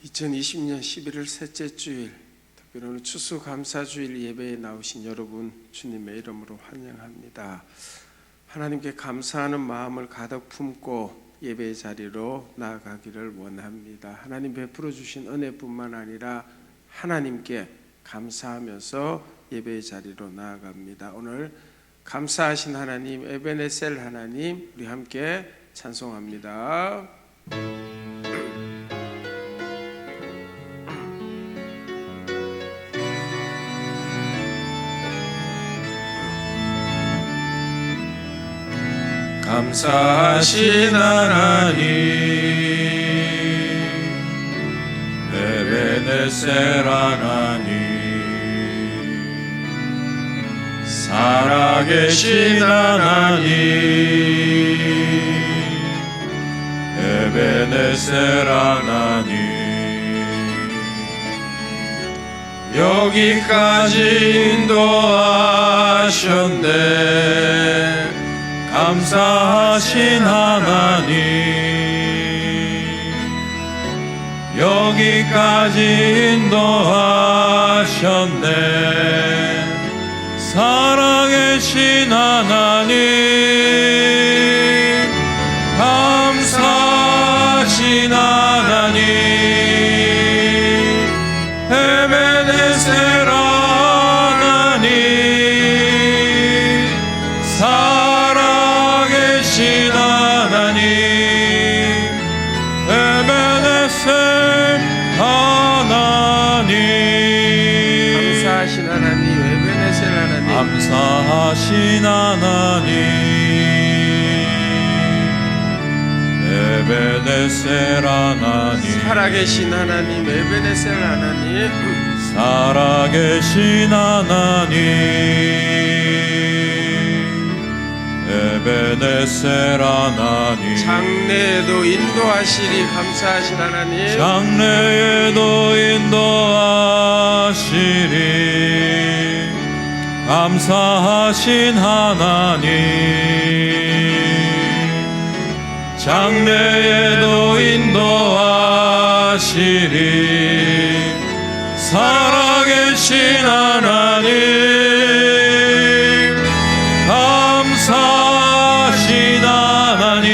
2020년 11월 셋째 주일, 특별히 오늘 추수감사주일 예배에 나오신 여러분 주님의 이름으로 환영합니다. 하나님께 감사하는 마음을 가득 품고 예배의 자리로 나아가기를 원합니다. 하나님 베풀어 주신 은혜뿐만 아니라 하나님께 감사하면서 예배의 자리로 나아갑니다. 오늘 감사하신 하나님, 에베네셀 하나님, 우리 함께 찬송합니다. 감사하신 하나님, 에베네셀 하나님, 살아계신 하나님, 에베네셀 하나님, 여기까지 인도하셨네. 감사하신 하나님, 여기까지 인도하셨네. 살아계신 하나님, 감사하신 하나님, 에베네셀 하나님, 살아계신 하나님, 에베네셀 하나님, 감사하신 하나님, 에베네셀 하나님, 감사하신 하나님, 에베네셀 하나님, 살아계신 하나님, 에베네셀 하나님, 살아계신 하나님, 에베네셀 하나님, 장래에도 인도하시리 감사하신 하나님, 장래에도 인도하시리 감사하신 하나님, 장래에도 인도하시리 살아계신 하나님, 감사하신 하나님,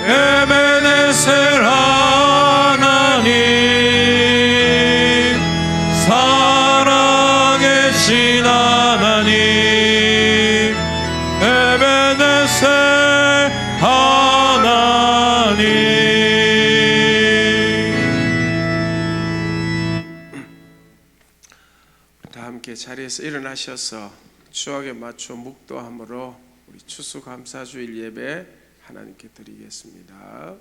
에베네셀 하나님, 살아계신 하나님, 에베네셀 하나님. 다 함께 자리에서 일어나셔서 추억에 맞춰 묵도함으로 우리 추수감사주일 예배 하나님께 드리겠습니다.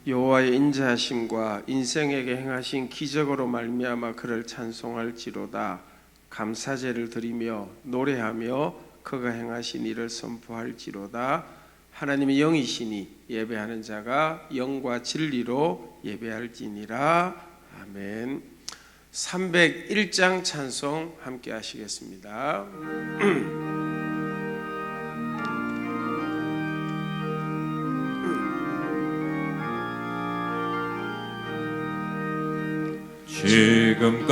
여호와의 인자하심과 인생에게 행하신 기적으로 말미암아 그를 찬송할지로다. 감사제를 드리며 노래하며 그가 행하신 일을 선포할지로다. 하나님의 영이시니 예배하는 자가 영과 진리로 예배할지니라. 아멘. 301장 찬송 함께 하시겠습니다.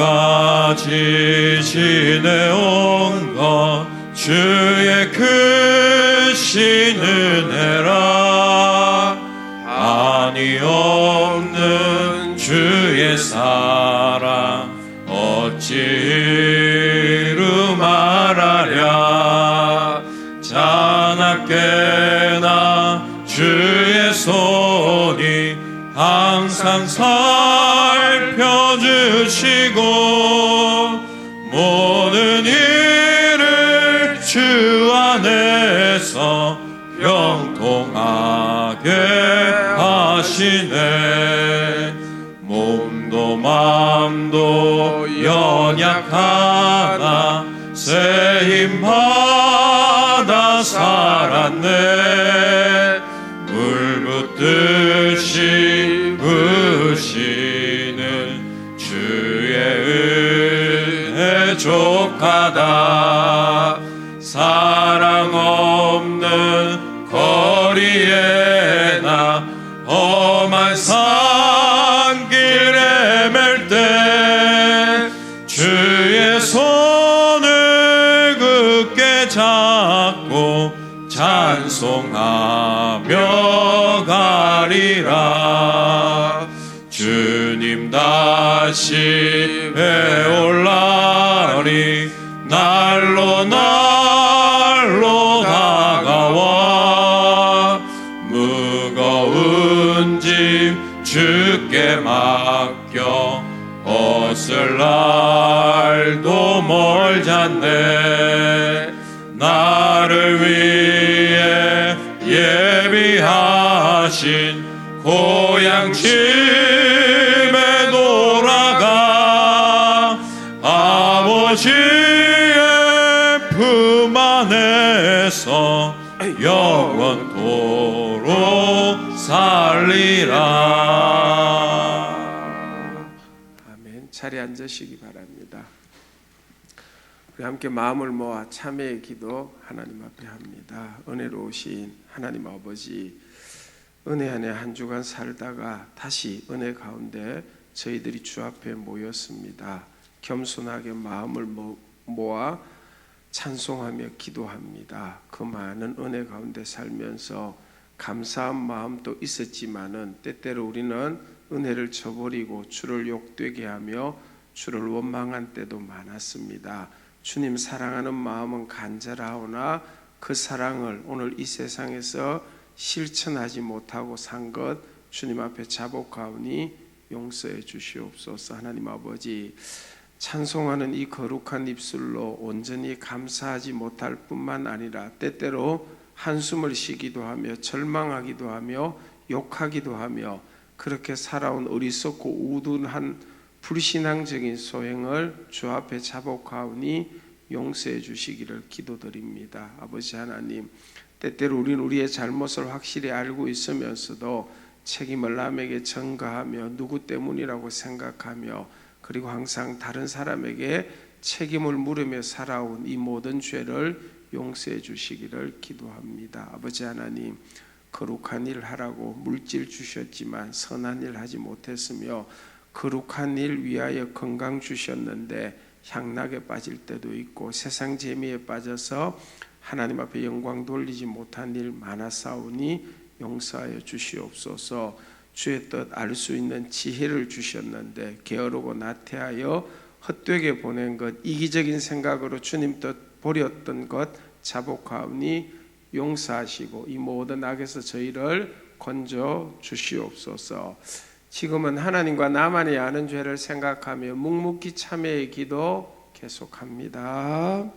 지금까지 지내온 것 주의 크신 은혜라. 한이 없는 주의 사랑 어찌 이루 말하랴. 자나깨나 주의 손이 항상 살펴주시고 모든 일을 주 안에서 형통하게 하시고 하시네. 몸도 마음도 연약하나 새 힘 받아 살았네. 물 붓듯이 부으시는 주의 은혜 족하다. 사랑 없는 거리에 나 험한 산길에 맬 때 주의 손을 굳게 잡고 찬송하며 가리라. 주님 다시 배올라리. 날로 다가와 무거운 짐 주께 맡겨 벗을 날도 멀잖네. 나를 위해 예비하신 고향 집에 돌아가 아버지의 품 안에서 영원토록 살리라. 아멘. 자리에 앉으시기 바랍니다. 우리 함께 마음을 모아 참회의 기도 하나님 앞에 합니다. 은혜로우신 하나님 아버지, 은혜 안에 한 주간 살다가 다시 은혜 가운데 저희들이 주 앞에 모였습니다. 겸손하게 마음을 모아 찬송하며 기도합니다. 그 많은 은혜 가운데 살면서 감사한 마음도 있었지만은 때때로 우리는 은혜를 저버리고 주를 욕되게 하며 주를 원망한 때도 많았습니다. 주님 사랑하는 마음은 간절하오나 그 사랑을 오늘 이 세상에서 실천하지 못하고 산 것 주님 앞에 자복하오니 용서해 주시옵소서. 하나님 아버지, 찬송하는 이 거룩한 입술로 온전히 감사하지 못할 뿐만 아니라 때때로 한숨을 쉬기도 하며 절망하기도 하며 욕하기도 하며 그렇게 살아온 어리석고 우둔한 불신앙적인 소행을 주 앞에 자복하오니 용서해 주시기를 기도드립니다. 아버지 하나님, 때때로 우리는 우리의 잘못을 확실히 알고 있으면서도 책임을 남에게 전가하며 누구 때문이라고 생각하며 그리고 항상 다른 사람에게 책임을 물으며 살아온 이 모든 죄를 용서해 주시기를 기도합니다. 아버지 하나님, 거룩한 일 하라고 물질 주셨지만 선한 일 하지 못했으며 거룩한 일 위하여 건강 주셨는데 향락에 빠질 때도 있고 세상 재미에 빠져서 하나님 앞에 영광 돌리지 못한 일 많았사오니 용서하여 주시옵소서. 주의 뜻 알 수 있는 지혜를 주셨는데 게으르고 나태하여 헛되게 보낸 것, 이기적인 생각으로 주님 뜻 버렸던 것 자복하오니 용서하시고 이 모든 악에서 저희를 건져 주시옵소서. 지금은 하나님과 나만이 아는 죄를 생각하며 묵묵히 참회의 기도 계속합니다.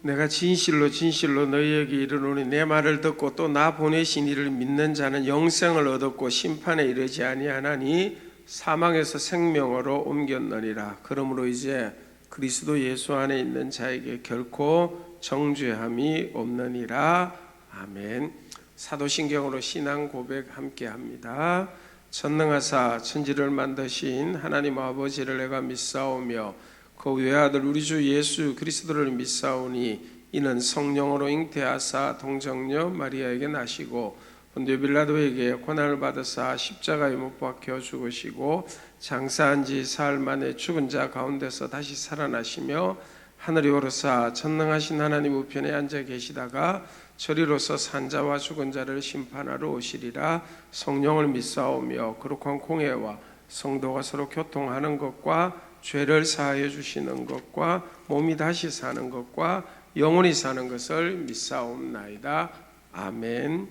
내가 진실로 너희에게 이르노니 내 말을 듣고 또 나 보내신 이를 믿는 자는 영생을 얻었고 심판에 이르지 아니하나니 사망에서 생명으로 옮겼느니라. 그러므로 이제 그리스도 예수 안에 있는 자에게 결코 정죄함이 없느니라. 아멘. 사도신경으로 신앙 고백 함께 합니다. 전능하사 천지를 만드신 하나님 아버지를 내가 믿사오며 그 외아들 우리 주 예수 그리스도를 믿사오니 이는 성령으로 잉태하사 동정녀 마리아에게 나시고 본디오 빌라도에게 고난을 받으사 십자가에 못 박혀 죽으시고 장사한 지 사흘 만에 죽은 자 가운데서 다시 살아나시며 하늘이 오르사 전능하신 하나님 우편에 앉아 계시다가 저리로서 산자와 죽은 자를 심판하러 오시리라. 성령을 믿사오며 거룩한 공회와 성도가 서로 교통하는 것과 죄를 사하여 주시는 것과 몸이 다시 사는 것과 영원히 사는 것을 믿사옵나이다. 아멘.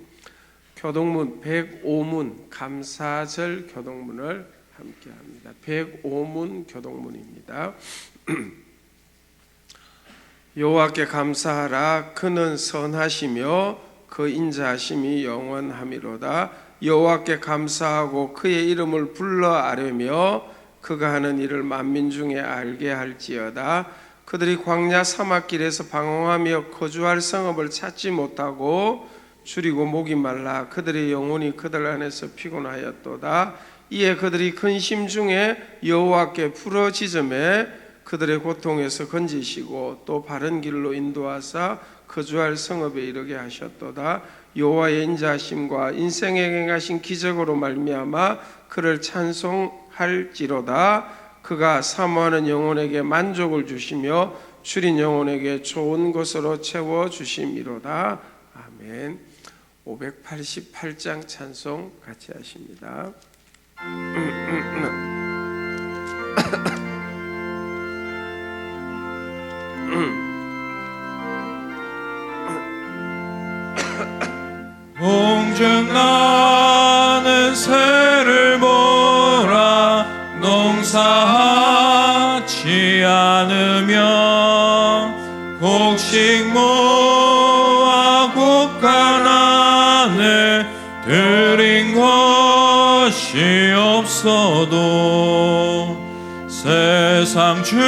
교동문 105문 감사절 교동문을 함께합니다. 105문 교동문입니다. 여호와께 감사하라. 그는 선하시며 그 인자하심이 영원하미로다. 여호와께 감사하고 그의 이름을 불러 아뢰며 그가 하는 일을 만민 중에 알게 할지어다. 그들이 광야 사막길에서 방황하며 거주할 성읍을 찾지 못하고 줄이고 목이 말라 그들의 영혼이 그들 안에서 피곤하였도다. 이에 그들이 근심 중에 여호와께 부르짖음에 그들의 고통에서 건지시고 또 바른 길로 인도하사 거주할 성읍에 이르게 하셨도다. 여호와의 인자하심과 인생에 행하신 기적으로 말미암아 그를 찬송할지로다. 그가 사모하는 영혼에게 만족을 주시며 줄인 영혼에게 좋은 것으로 채워 주심이로다. 아멘. 588장 찬송 같이 하십니다. 공중 나는 새를 보라. 농사하지 않으며 곡식 모아 곡간 안에 들인 것이 없어도 세상 주관하는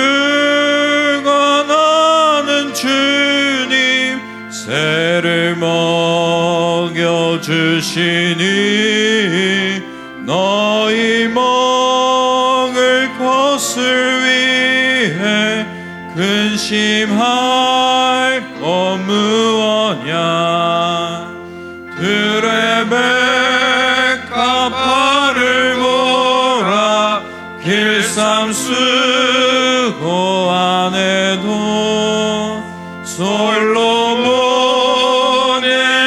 주님 새를 먹여주시니 너희 먹을 것을 위해 근심할 것 무엇냐. 들의 백합 발을 보라. 길쌈수고 안에도 솔로몬의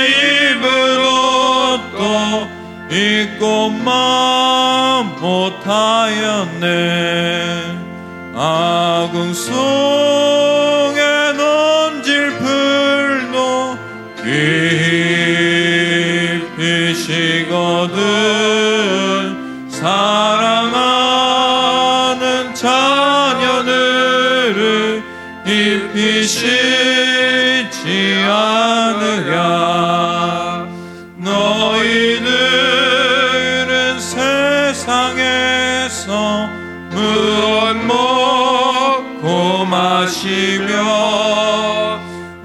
입은 옷도 입고만 못하였네. 아궁 속에 던질 풀도 깊이시거든. 사랑하는 자녀들을 입히시지 않으랴. 너희들은 세상에서 무엇 먹고 마시며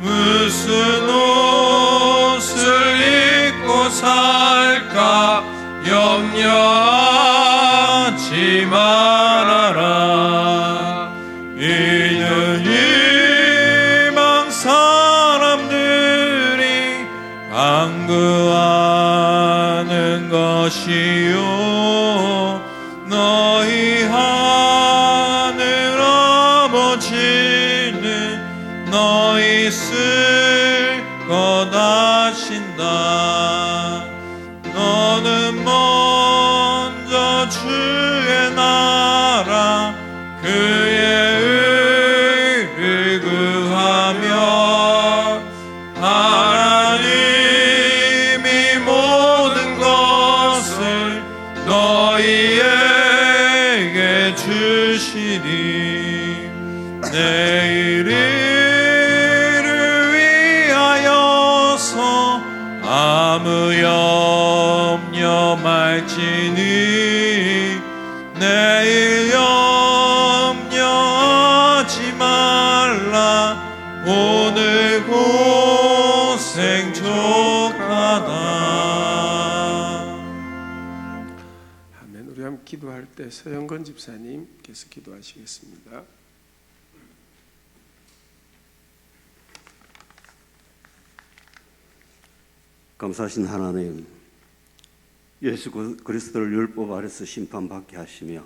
무슨 옷을 입고 살까 염려하지 말아라. 이는 이방 사람들이 강구하는 것이요 너희 하늘 아버지는 너희 쓸 것 아신다. 너는 먼저 주의 나라 그의 의를 구하며 하나님이 모든 것을 너희에게 주시니 내일을 위하여서 아무 염려 말지니 내일 염려하지 말라. 오늘 고생 족하다. 아멘. 우리 함께 기도할 때 서영건 집사님께서 기도하시겠습니다. 감사하신 하나님, 예수 그리스도를 율법 아래서 심판받게 하시며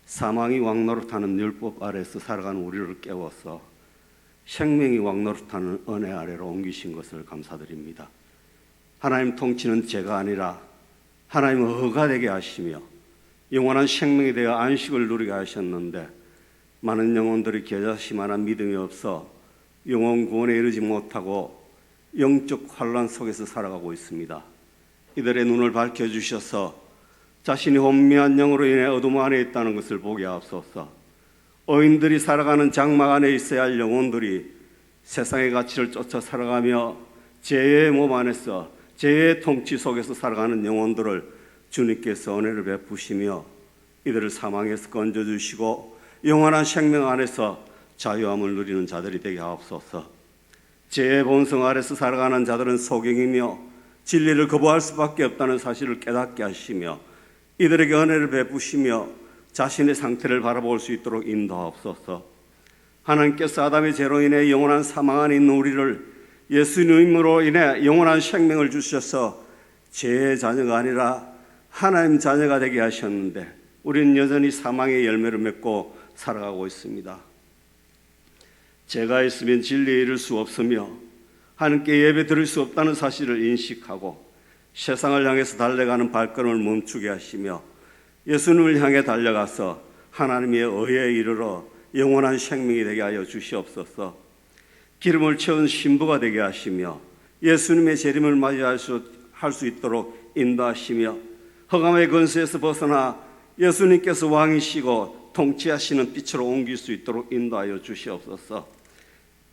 사망이 왕노릇하는 율법 아래서 살아가는 우리를 깨워서 생명이 왕노릇하는 은혜 아래로 옮기신 것을 감사드립니다. 하나님 통치는 죄가 아니라 하나님의 의가 되게 하시며 영원한 생명이 되어 안식을 누리게 하셨는데 많은 영혼들이 겨자씨만한 믿음이 없어 영혼 구원에 이르지 못하고 영적 환란 속에서 살아가고 있습니다. 이들의 눈을 밝혀주셔서 자신이 혼미한 영으로 인해 어둠 안에 있다는 것을 보게 하옵소서. 의인들이 살아가는 장막 안에 있어야 할 영혼들이 세상의 가치를 쫓아 살아가며 죄의 몸 안에서 죄의 통치 속에서 살아가는 영혼들을 주님께서 은혜를 베푸시며 이들을 사망에서 건져주시고 영원한 생명 안에서 자유함을 누리는 자들이 되게 하옵소서. 죄의 본성 아래서 살아가는 자들은 소경이며 진리를 거부할 수밖에 없다는 사실을 깨닫게 하시며 이들에게 은혜를 베푸시며 자신의 상태를 바라볼 수 있도록 인도하옵소서. 하나님께서 아담의 죄로 인해 영원한 사망 안에 있는 우리를 예수님으로 인해 영원한 생명을 주셔서 죄의 자녀가 아니라 하나님 자녀가 되게 하셨는데 우리는 여전히 사망의 열매를 맺고 살아가고 있습니다. 죄가 있으면 진리에 이를 수 없으며 하나님께 예배 드릴 수 없다는 사실을 인식하고 세상을 향해서 달려가는 발걸음을 멈추게 하시며 예수님을 향해 달려가서 하나님의 의에 이르러 영원한 생명이 되게 하여 주시옵소서. 기름을 채운 신부가 되게 하시며 예수님의 재림을 맞이할 수 있도록 인도하시며 허감의 권세에서 벗어나 예수님께서 왕이시고 통치하시는 빛으로 옮길 수 있도록 인도하여 주시옵소서.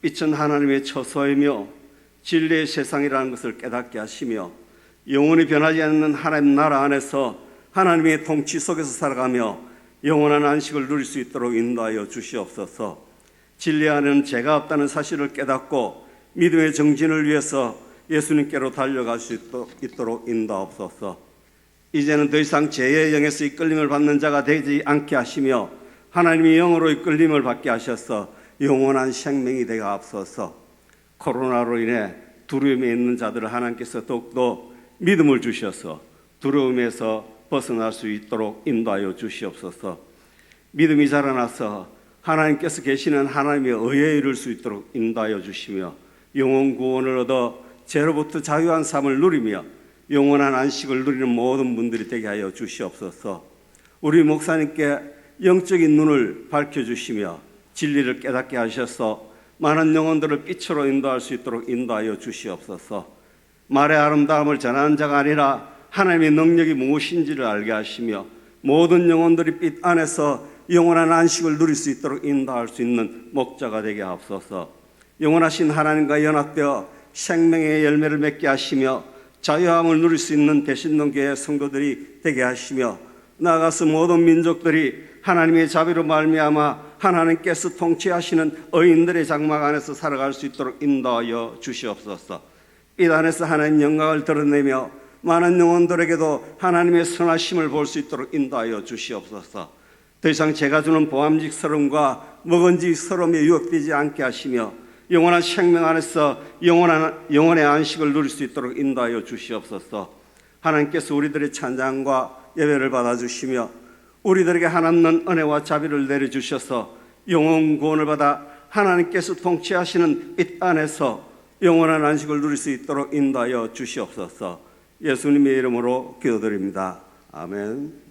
빛은 하나님의 처소이며 진리의 세상이라는 것을 깨닫게 하시며 영원히 변하지 않는 하나님 나라 안에서 하나님의 통치 속에서 살아가며 영원한 안식을 누릴 수 있도록 인도하여 주시옵소서. 진리 안에는 죄가 없다는 사실을 깨닫고 믿음의 정진을 위해서 예수님께로 달려갈 수 있도록 인도하옵소서. 이제는 더 이상 죄의 영에서 이끌림을 받는 자가 되지 않게 하시며 하나님의 영으로 이끌림을 받게 하셔서 영원한 생명이 되게 하옵소서. 코로나로 인해 두려움에 있는 자들을 하나님께서 더욱더 믿음을 주셔서 두려움에서 벗어날 수 있도록 인도하여 주시옵소서. 믿음이 자라나서 하나님께서 계시는 하나님의 의에 이를 수 있도록 인도하여 주시며 영원 구원을 얻어 죄로부터 자유한 삶을 누리며 영원한 안식을 누리는 모든 분들이 되게 하여 주시옵소서. 우리 목사님께 영적인 눈을 밝혀주시며 진리를 깨닫게 하셔서 많은 영혼들을 빛으로 인도할 수 있도록 인도하여 주시옵소서. 말의 아름다움을 전하는 자가 아니라 하나님의 능력이 무엇인지를 알게 하시며 모든 영혼들이 빛 안에서 영원한 안식을 누릴 수 있도록 인도할 수 있는 목자가 되게 하옵소서. 영원하신 하나님과 연합되어 생명의 열매를 맺게 하시며 자유함을 누릴 수 있는 대신론교회 성도들이 되게 하시며 나아가서 모든 민족들이 하나님의 자비로 말미암아 하나님께서 통치하시는 의인들의 장막 안에서 살아갈 수 있도록 인도하여 주시옵소서. 빛 안에서 하나님 영광을 드러내며 많은 영혼들에게도 하나님의 선하심을 볼 수 있도록 인도하여 주시옵소서. 더 이상 제가 주는 보암직스러움과 먹은직스러움에 유혹되지 않게 하시며 영원한 생명 안에서 영원의 안식을 누릴 수 있도록 인도하여 주시옵소서. 하나님께서 우리들의 찬양과 예배를 받아주시며 우리들에게 하나님은 은혜와 자비를 내려주셔서 영원 구원을 받아 하나님께서 통치하시는 빛 안에서 영원한 안식을 누릴 수 있도록 인도하여 주시옵소서. 예수님의 이름으로 기도드립니다. 아멘.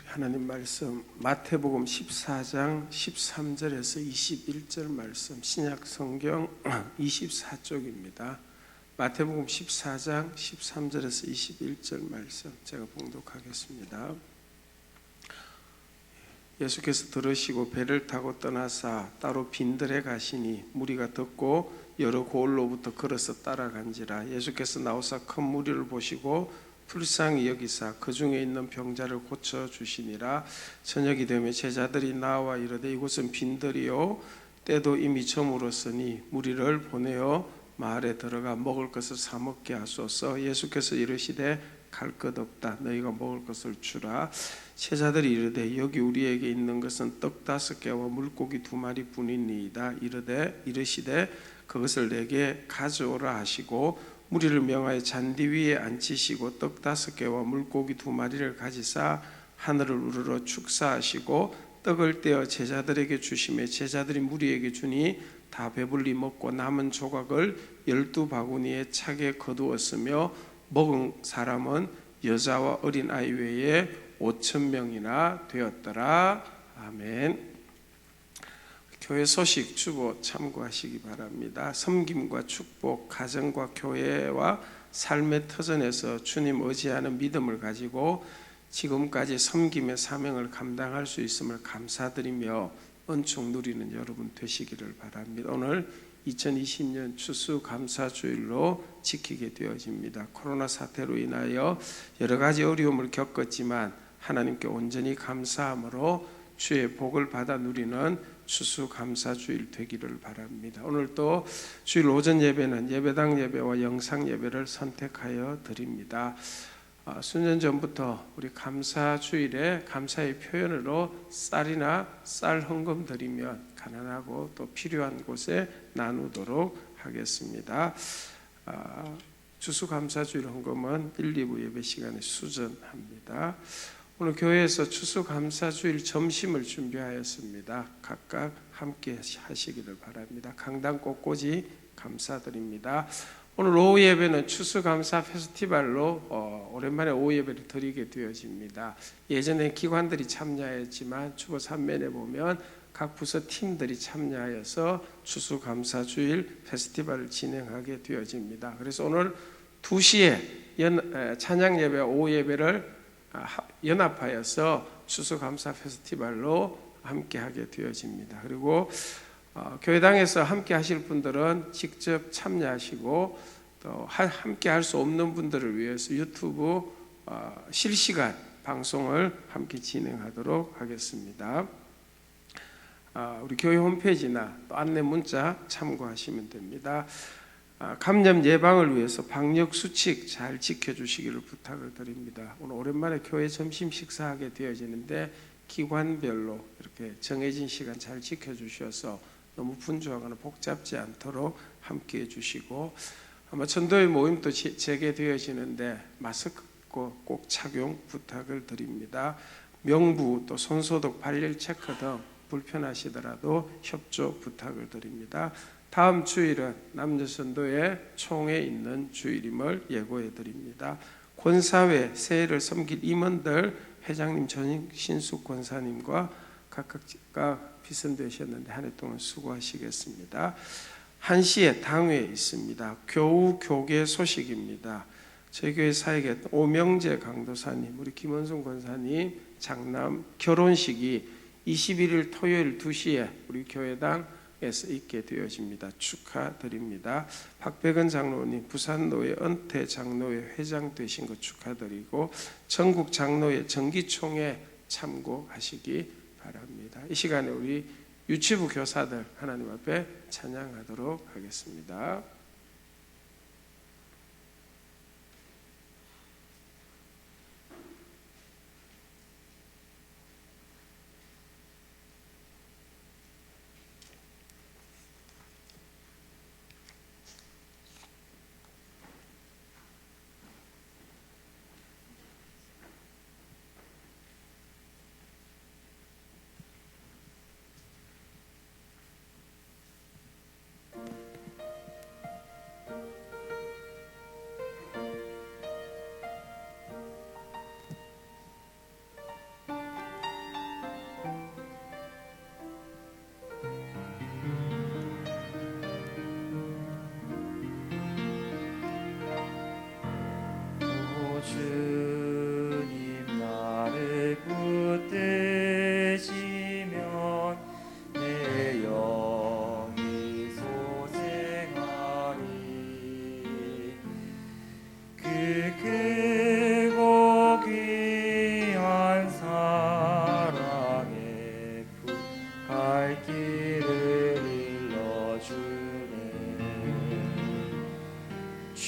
하나님 말씀 마태복음 14장 13절에서 21절 말씀 신약 성경 24쪽입니다. 마태복음 14장 13절에서 21절 말씀 제가 봉독하겠습니다. 예수께서 들으시고 배를 타고 떠나사 따로 빈들에 가시니 무리가 듣고 여러 고을로부터 걸어서 따라간지라. 예수께서 나오사 큰 무리를 보시고 불쌍히 여기사 그 중에 있는 병자를 고쳐주시니라. 저녁이 되면 제자들이 나와 이르되 이곳은 빈들이요 때도 이미 저물었으니 무리를 보내어 마을에 들어가 먹을 것을 사 먹게 하소서. 예수께서 이르시되 갈 것 없다. 너희가 먹을 것을 주라. 제자들이 이르되 여기 우리에게 있는 것은 떡 5개와 물고기 2마리 뿐이니이다. 이르시되 그것을 내게 가져오라 하시고 무리를 명하여 잔디 위에 앉히시고 떡 5개와 물고기 2마리를 가지사 하늘을 우러러 축사하시고 떡을 떼어 제자들에게 주시매 제자들이 무리에게 주니 다 배불리 먹고 남은 조각을 12바구니에 차게 거두었으며 먹은 사람은 여자와 어린 아이 외에 5,000명이나 되었더라. 아멘. 교회 소식 주보 참고하시기 바랍니다. 섬김과 축복, 가정과 교회와 삶의 터전에서 주님 의지하는 믿음을 가지고 지금까지 섬김의 사명을 감당할 수 있음을 감사드리며 은총 누리는 여러분 되시기를 바랍니다. 오늘 2020년 추수감사주일로 지키게 되어집니다. 코로나 사태로 인하여 여러 가지 어려움을 겪었지만 하나님께 온전히 감사함으로 주의 복을 받아 누리는 추수감사주일 되기를 바랍니다. 오늘 또 주일 오전 예배는 예배당 예배와 영상 예배를 선택하여 드립니다. 수년 전부터 우리 감사주일에 감사의 표현으로 쌀이나 쌀 헌금 드리면 가난하고 또 필요한 곳에 나누도록 하겠습니다. 추수감사주일 헌금은 1, 2부 예배 시간에 수전합니다. 오늘 교회에서 추수감사주일 점심을 준비하였습니다. 각각 함께 하시기를 바랍니다. 강당 곳곳이 감사드립니다. 오늘 오후 예배는 추수감사 페스티벌로 오랜만에 오후 예배를 드리게 되어집니다. 예전에 기관들이 참여했지만 주보 3면에 보면 각 부서 팀들이 참여하여서 추수감사주일 페스티벌을 진행하게 되어집니다. 그래서 오늘 2시에 찬양 예배와 오후 예배를 연합하여서 추수감사 페스티벌로 함께 하게 되어집니다. 그리고 교회당에서 함께 하실 분들은 직접 참여하시고 또 함께 할 수 없는 분들을 위해서 유튜브 실시간 방송을 함께 진행하도록 하겠습니다. 우리 교회 홈페이지나 또 안내 문자 참고하시면 됩니다. 감염 예방을 위해서 방역 수칙 잘 지켜주시기를 부탁을 드립니다. 오늘 오랜만에 교회 점심 식사하게 되어지는데 기관별로 이렇게 정해진 시간 잘 지켜주셔서 너무 분주하거나 복잡지 않도록 함께해 주시고 아마 전도회 모임도 재개되어지는데 마스크 꼭 착용 부탁을 드립니다. 명부 또 손소독 발열 체크 등 불편하시더라도 협조 부탁을 드립니다. 다음 주일은 남녀전도회 총회 있는 주일임을 예고해 드립니다. 권사회 새해를 섬길 임원들 회장님 전신숙 권사님과 각각 비선되셨는데 한 해 동안 수고하시겠습니다. 1시에 당회 있습니다. 교우 교계 소식입니다. 저희 교회 사역에 오명재 강도사님, 우리 김원순 권사님 장남 결혼식이 21일 토요일 2시에 우리 교회당에서 있게 되어집니다. 축하드립니다. 박백은 장로님 부산노회 은퇴 장로회 회장 되신 것 축하드리고 전국 장로회 정기총회 참고하시기 바랍니다. 이 시간에 우리 유치부 교사들 하나님 앞에 찬양하도록 하겠습니다.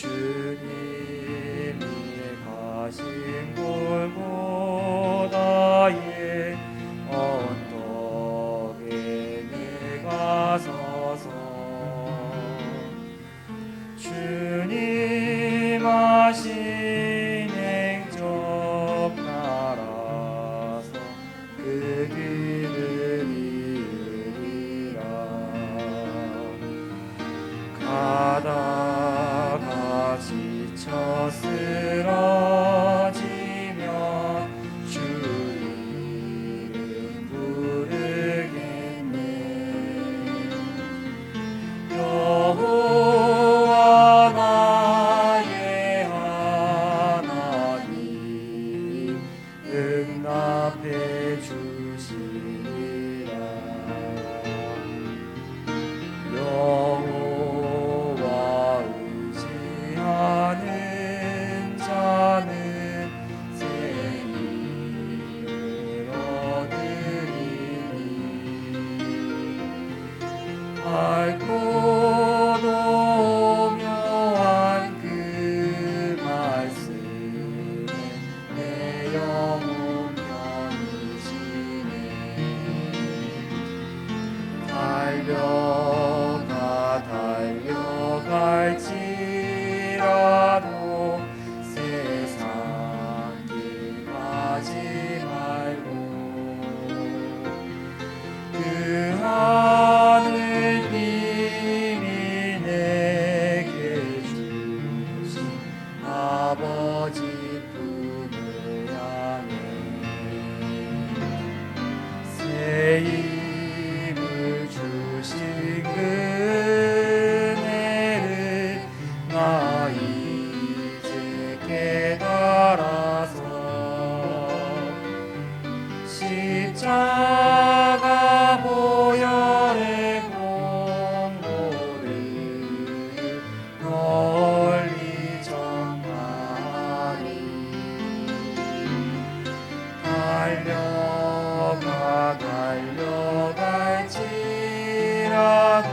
주님이 가신 골고다의 언덕에 내가 서서 주님 하신 행적 따라서 그 길을 이으리라. 가다가 지쳐 쓰러지면 주 이름 부르겠네. 여호와 나의 하나님 응답해 주시리라. 여호와 의지하는 자는 새 힘을 얻으리니 밝고 오묘한 그 말씀에 내 영혼 편이시네. 달려갈지라도 세상 길 가지 말고 그 하늘 비밀 내게 주신 아버지 품을 향해 새 힘을 주신 그네를 나 이제 깨달아서 십자가 보혈의 공로를 널리 전하리. 달려갈지라도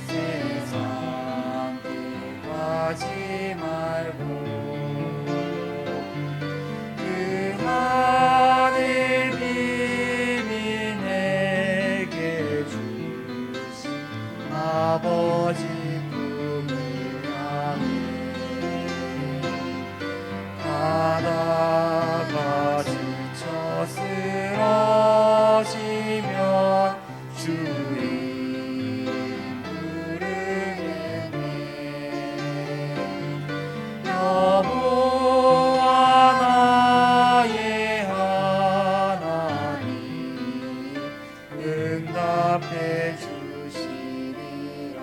세상 길 가지 말고 그 하늘 비밀 내게 주신 아버지 품을 향해 가다가 지쳐 쓰러지면 주 이름 부르겠네. 여호와 나의 하나님 응답해 주시리라.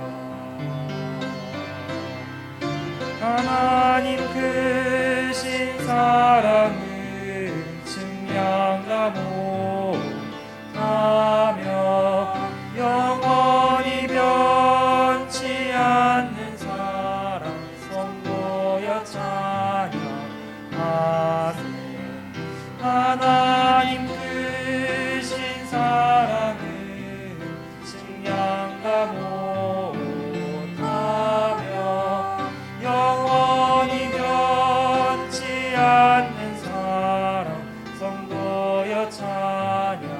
하나님 크신 사랑은 증량가 못하며 영원히 변치 않는 사랑 선보여 찬양하세. 하나님 크신 사랑은 증량가 못하며 영원히 변치 않는 사랑 선보여 찬양하세.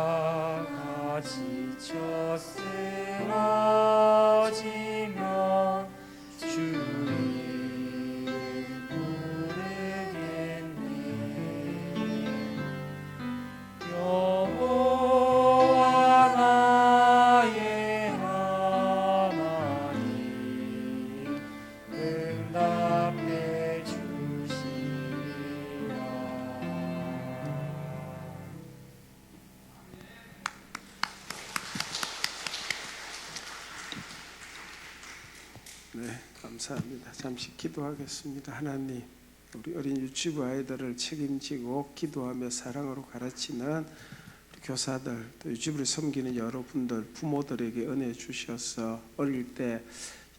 가다가 지쳐 쓰러지면 주 이름 부르겠네. 여호와 나의 하나님 응답해 주시리라. 네, 감사합니다. 잠시 기도하겠습니다. 하나님, 우리 어린 유치부 아이들을 책임지고 기도하며 사랑으로 가르치는 교사들, 또 유치부를 섬기는 여러분들, 부모들에게 은혜 주셔서 어릴 때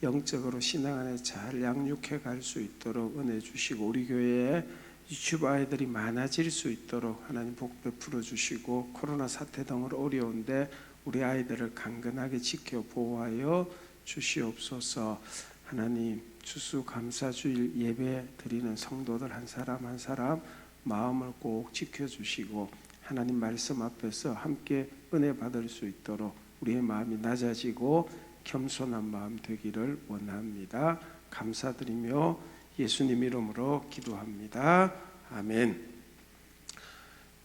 영적으로 신앙 안에 잘 양육해 갈 수 있도록 은혜 주시고, 우리 교회에 유치부 아이들이 많아질 수 있도록 하나님 복 베풀어 주시고, 코로나 사태 등으로 어려운데 우리 아이들을 강건하게 지켜 보호하여 주시옵소서. 하나님, 추수감사주일 예배 드리는 성도들 한 사람 한 사람 마음을 꼭 지켜주시고, 하나님 말씀 앞에서 함께 은혜 받을 수 있도록 우리의 마음이 낮아지고 겸손한 마음 되기를 원합니다. 감사드리며 예수님 이름으로 기도합니다. 아멘.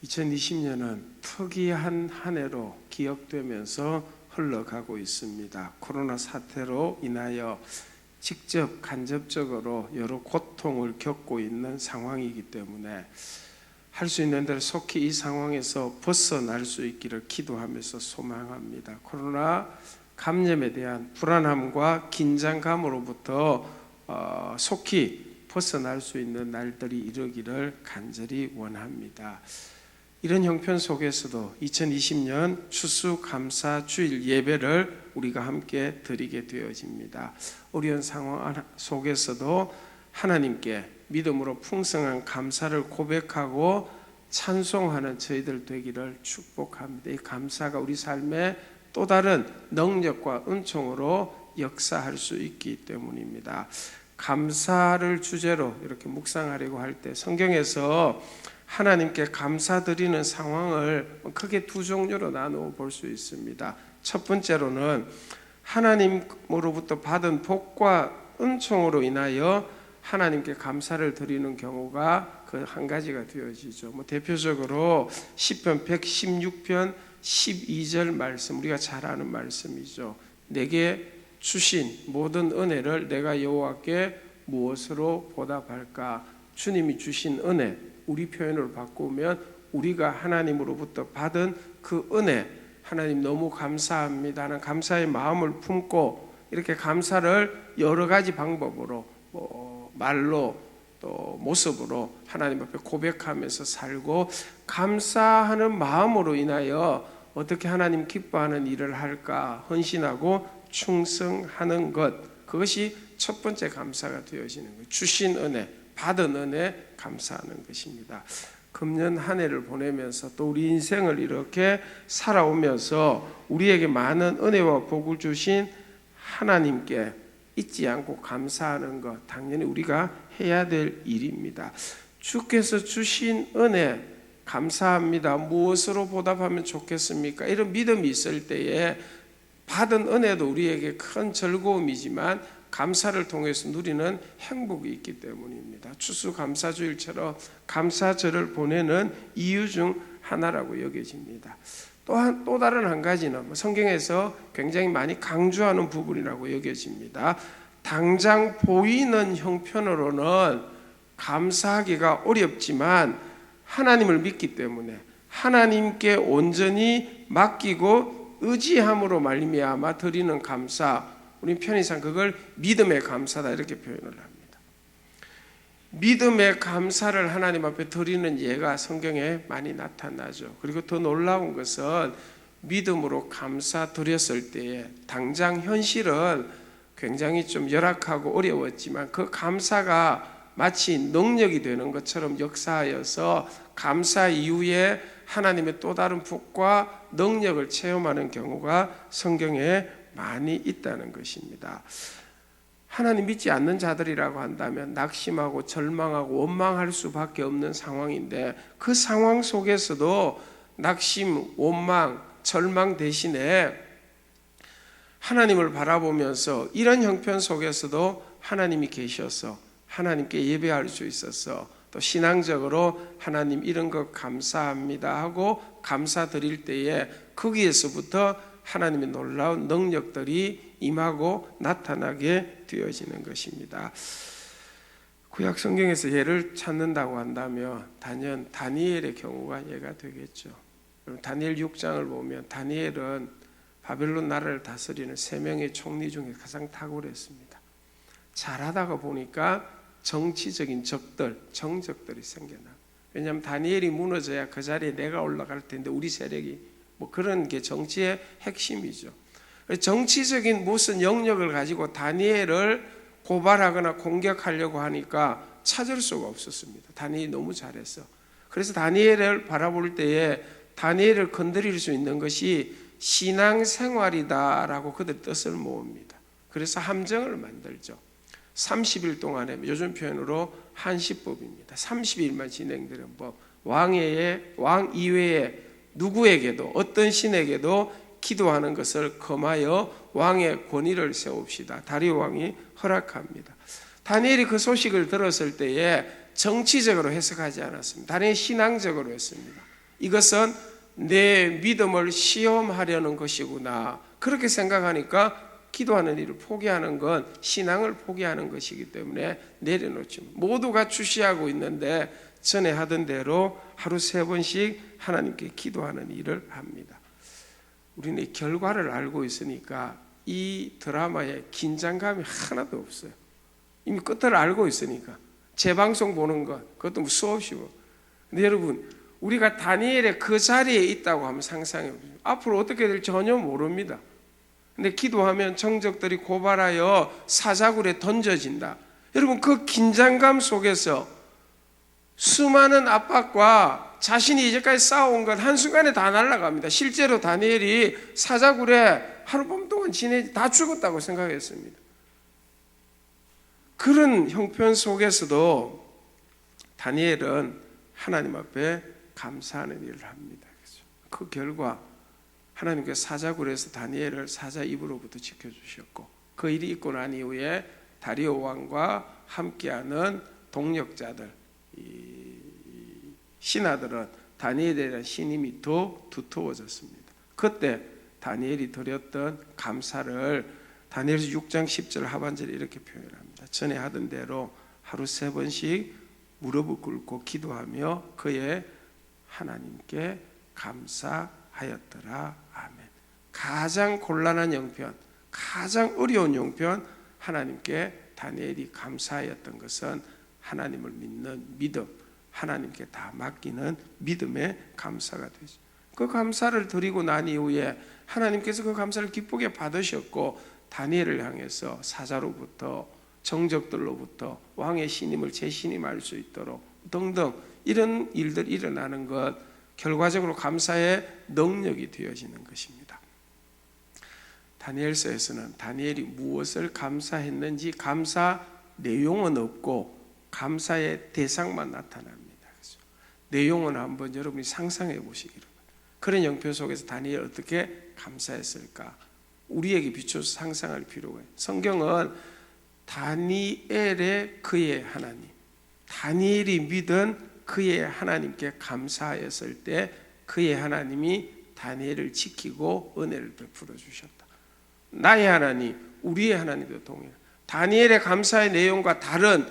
2020년은 특이한 한 해로 기억되면서 흘러가고 있습니다. 코로나 사태로 인하여 직접 간접적으로 여러 고통을 겪고 있는 상황이기 때문에 할 수 있는 대로 속히 이 상황에서 벗어날 수 있기를 기도하면서 소망합니다. 코로나 감염에 대한 불안함과 긴장감으로부터 속히 벗어날 수 있는 날들이 이르기를 간절히 원합니다. 이런 형편 속에서도 2020년 추수감사주일 예배를 우리가 함께 드리게 되어집니다. 어려운 상황 속에서도 하나님께 믿음으로 풍성한 감사를 고백하고 찬송하는 저희들 되기를 축복합니다. 이 감사가 우리 삶에 또 다른 능력과 은총으로 역사할 수 있기 때문입니다. 감사를 주제로 이렇게 묵상하려고 할 때 성경에서 하나님께 감사드리는 상황을 크게 두 종류로 나누어 볼 수 있습니다. 첫 번째로는 하나님으로부터 받은 복과 은총으로 인하여 하나님께 감사를 드리는 경우가 그 한 가지가 되어지죠. 대표적으로 시편 116편 12절 말씀, 우리가 잘 아는 말씀이죠. 내게 주신 모든 은혜를 내가 여호와께 무엇으로 보답할까? 주님이 주신 은혜, 우리 표현으로 바꾸면 우리가 하나님으로부터 받은 그 은혜, 하나님 너무 감사합니다 하는 감사의 마음을 품고 이렇게 감사를 여러 가지 방법으로 말로 또 모습으로 하나님 앞에 고백하면서 살고, 감사하는 마음으로 인하여 어떻게 하나님 기뻐하는 일을 할까 헌신하고 충성하는 것, 그것이 첫 번째 감사가 되어지는 거예요. 주신 은혜, 받은 은혜 감사하는 것입니다. 금년 한 해를 보내면서 또 우리 인생을 이렇게 살아오면서 우리에게 많은 은혜와 복을 주신 하나님께 잊지 않고 감사하는 것, 당연히 우리가 해야 될 일입니다. 주께서 주신 은혜 감사합니다. 무엇으로 보답하면 좋겠습니까? 이런 믿음이 있을 때에 받은 은혜도 우리에게 큰 즐거움이지만 감사를 통해서 누리는 행복이 있기 때문입니다. 추수감사주일처럼 감사절을 보내는 이유 중 하나라고 여겨집니다. 또 다른 한 가지는 성경에서 굉장히 많이 강조하는 부분이라고 여겨집니다. 당장 보이는 형편으로는 감사하기가 어렵지만 하나님을 믿기 때문에 하나님께 온전히 맡기고 의지함으로 말미암아 드리는 감사, 우리 편의상 그걸 믿음의 감사다 이렇게 표현을 합니다. 믿음의 감사를 하나님 앞에 드리는 예가 성경에 많이 나타나죠. 그리고 더 놀라운 것은 믿음으로 감사 드렸을 때에 당장 현실은 굉장히 좀 열악하고 어려웠지만 그 감사가 마치 능력이 되는 것처럼 역사하여서 감사 이후에 하나님의 또 다른 복과 능력을 체험하는 경우가 성경에 많이 있다는 것입니다. 하나님 믿지 않는 자들이라고 한다면 낙심하고 절망하고 원망할 수밖에 없는 상황인데, 그 상황 속에서도 낙심, 원망, 절망 대신에 하나님을 바라보면서 이런 형편 속에서도 하나님이 계셔서 하나님께 예배할 수 있어서 또 신앙적으로 하나님 이런 것 감사합니다 하고 감사드릴 때에 거기에서부터 하나님의 놀라운 능력들이 임하고 나타나게 되어지는 것입니다. 구약 성경에서 예를 찾는다고 한다면 단연 다니엘의 경우가 예가 되겠죠. 다니엘 6장을 보면 다니엘은 바벨론 나라를 다스리는 3명의 총리 중에 가장 탁월했습니다. 잘하다가 보니까 정치적인 정적들이 생겨나. 왜냐하면 다니엘이 무너져야 그 자리에 내가 올라갈 텐데 우리 세력이 그런 게 정치의 핵심이죠. 정치적인 무슨 영역을 가지고 다니엘을 고발하거나 공격하려고 하니까 찾을 수가 없었습니다. 다니엘이 너무 잘했어. 그래서 다니엘을 바라볼 때에 다니엘을 건드릴 수 있는 것이 신앙생활이다라고 그들 뜻을 모읍니다. 그래서 함정을 만들죠. 30일 동안에 요즘 표현으로 한시법입니다. 30일만 진행되는 법. 왕 이외에 누구에게도 어떤 신에게도 기도하는 것을 금하여 왕의 권위를 세웁시다. 다리오 왕이 허락합니다. 다니엘이 그 소식을 들었을 때에 정치적으로 해석하지 않았습니다. 다니엘이 신앙적으로 했습니다. 이것은 내 믿음을 시험하려는 것이구나. 그렇게 생각하니까 기도하는 일을 포기하는 건 신앙을 포기하는 것이기 때문에 내려놓지. 모두가 주시하고 있는데 전에 하던 대로 하루 3번씩 하나님께 기도하는 일을 합니다. 우리는 이 결과를 알고 있으니까 이 드라마에 긴장감이 하나도 없어요. 이미 끝을 알고 있으니까. 재방송 보는 것, 그것도 수없이 보고. 근데 여러분, 우리가 다니엘의 그 자리에 있다고 하면 상상해 보세요. 앞으로 어떻게 될지 전혀 모릅니다. 근데 기도하면 정적들이 고발하여 사자굴에 던져진다. 여러분, 그 긴장감 속에서 수많은 압박과 자신이 이제까지 쌓아온 것 한순간에 다 날아갑니다. 실제로 다니엘이 사자굴에 하룻밤 동안 지내지 다 죽었다고 생각했습니다. 그런 형편 속에서도 다니엘은 하나님 앞에 감사하는 일을 합니다. 그 결과 하나님께서 사자굴에서 다니엘을 사자 입으로부터 지켜주셨고, 그 일이 있고 난 이후에 다리오 왕과 함께하는 동력자들, 신하들은 다니엘에 대한 신임이 더 두터워졌습니다. 그때 다니엘이 드렸던 감사를 다니엘서 6장 10절 하반절에 이렇게 표현합니다. 전에 하던 대로 하루 3번씩 무릎을 꿇고 기도하며 그의 하나님께 감사하였더라. 아멘. 가장 곤란한 형편, 가장 어려운 형편, 하나님께 다니엘이 감사하였던 것은 하나님을 믿는 믿음, 하나님께 다 맡기는 믿음의 감사가 되죠. 그 감사를 드리고 난 이후에 하나님께서 그 감사를 기쁘게 받으셨고, 다니엘을 향해서 사자로부터 정적들로부터 왕의 신임을 재신임할 수 있도록 등등 이런 일들이 일어나는 것, 결과적으로 감사의 능력이 되어지는 것입니다. 다니엘서에서는 다니엘이 무엇을 감사했는지 감사 내용은 없고 감사의 대상만 나타납니다. 그렇죠? 내용은 한번 여러분이 상상해 보시기를. 그런 형편 속에서 다니엘 어떻게 감사했을까? 우리에게 비춰서 상상할 필요가 있어요. 성경은 다니엘의 그의 하나님, 다니엘이 믿은 그의 하나님께 감사하였을 때 그의 하나님이 다니엘을 지키고 은혜를 베풀어 주셨다. 나의 하나님, 우리의 하나님도 동일해. 다니엘의 감사의 내용과 다른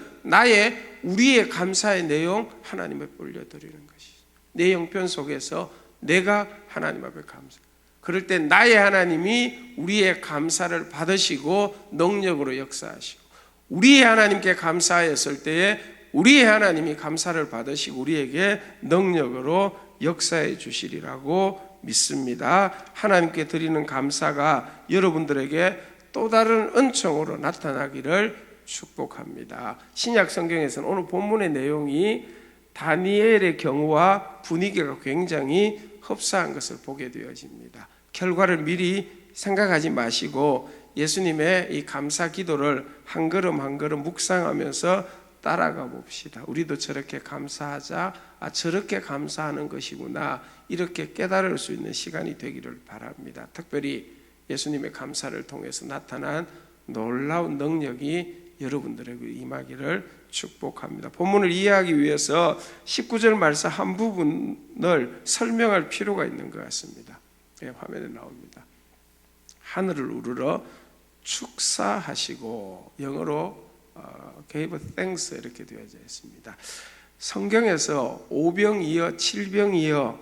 우리의 감사의 내용 하나님에 올려드리는 것이죠. 내 형편 속에서 내가 하나님 앞에 감사. 그럴 때 나의 하나님이 우리의 감사를 받으시고 능력으로 역사하시고, 우리의 하나님께 감사하였을 때에 우리의 하나님이 감사를 받으시고 우리에게 능력으로 역사해 주시리라고 믿습니다. 하나님께 드리는 감사가 여러분들에게 또 다른 은총으로 나타나기를 축복합니다. 신약 성경에서는 오늘 본문의 내용이 다니엘의 경우와 분위기가 굉장히 흡사한 것을 보게 되어집니다. 결과를 미리 생각하지 마시고 예수님의 이 감사 기도를 한 걸음 한 걸음 묵상하면서 따라가 봅시다. 우리도 저렇게 감사하자, 저렇게 감사하는 것이구나, 이렇게 깨달을 수 있는 시간이 되기를 바랍니다. 특별히 예수님의 감사를 통해서 나타난 놀라운 능력이 여러분들에게 임하기를 축복합니다. 본문을 이해하기 위해서 19절 말씀 한 부분을 설명할 필요가 있는 것 같습니다. 화면에 나옵니다. 하늘을 우러러 축사하시고, 영어로 gave thanks 이렇게 되어져 있습니다. 성경에서 오병이어, 칠병이어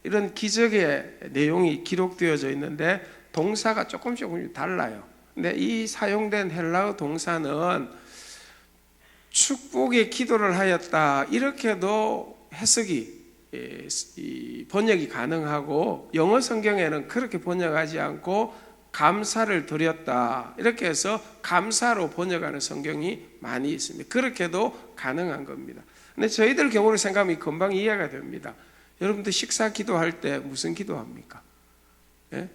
이런 기적의 내용이 기록되어져 있는데 동사가 조금 달라요. 근데 이 사용된 헬라어 동사는 축복의 기도를 하였다, 이렇게도 해석이 번역이 가능하고, 영어 성경에는 그렇게 번역하지 않고 감사를 드렸다. 이렇게 해서 감사로 번역하는 성경이 많이 있습니다. 그렇게도 가능한 겁니다. 근데 저희들 경우를 생각하면 금방 이해가 됩니다. 여러분들 식사 기도할 때 무슨 기도합니까? 예?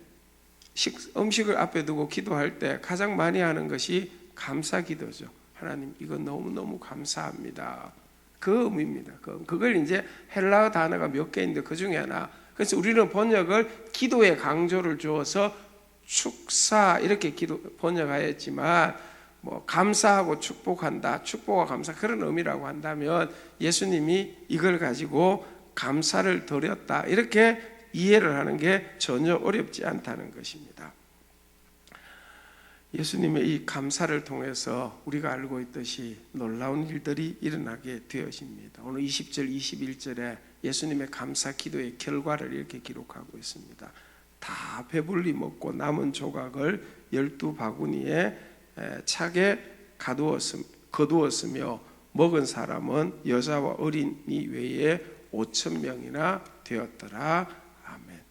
음식을 앞에 두고 기도할 때 가장 많이 하는 것이 감사 기도죠. 하나님, 이거 너무너무 감사합니다. 그 의미입니다. 그걸 이제 헬라어 단어가 몇 개인데 그 중에 하나. 그래서 우리는 번역을 기도에 강조를 주어서 축사 이렇게 번역하였지만 뭐 감사하고 축복한다, 축복과 감사 그런 의미라고 한다면 예수님이 이걸 가지고 감사를 드렸다 이렇게 이해를 하는 게 전혀 어렵지 않다는 것입니다. 예수님의 이 감사를 통해서 우리가 알고 있듯이 놀라운 일들이 일어나게 되어집니다. 오늘 20절, 21절에 예수님의 감사 기도의 결과를 이렇게 기록하고 있습니다. 다 배불리 먹고 남은 조각을 12바구니에 차게 거두었으며 먹은 사람은 여자와 어린이 외에 5,000명이나 되었더라. 아멘.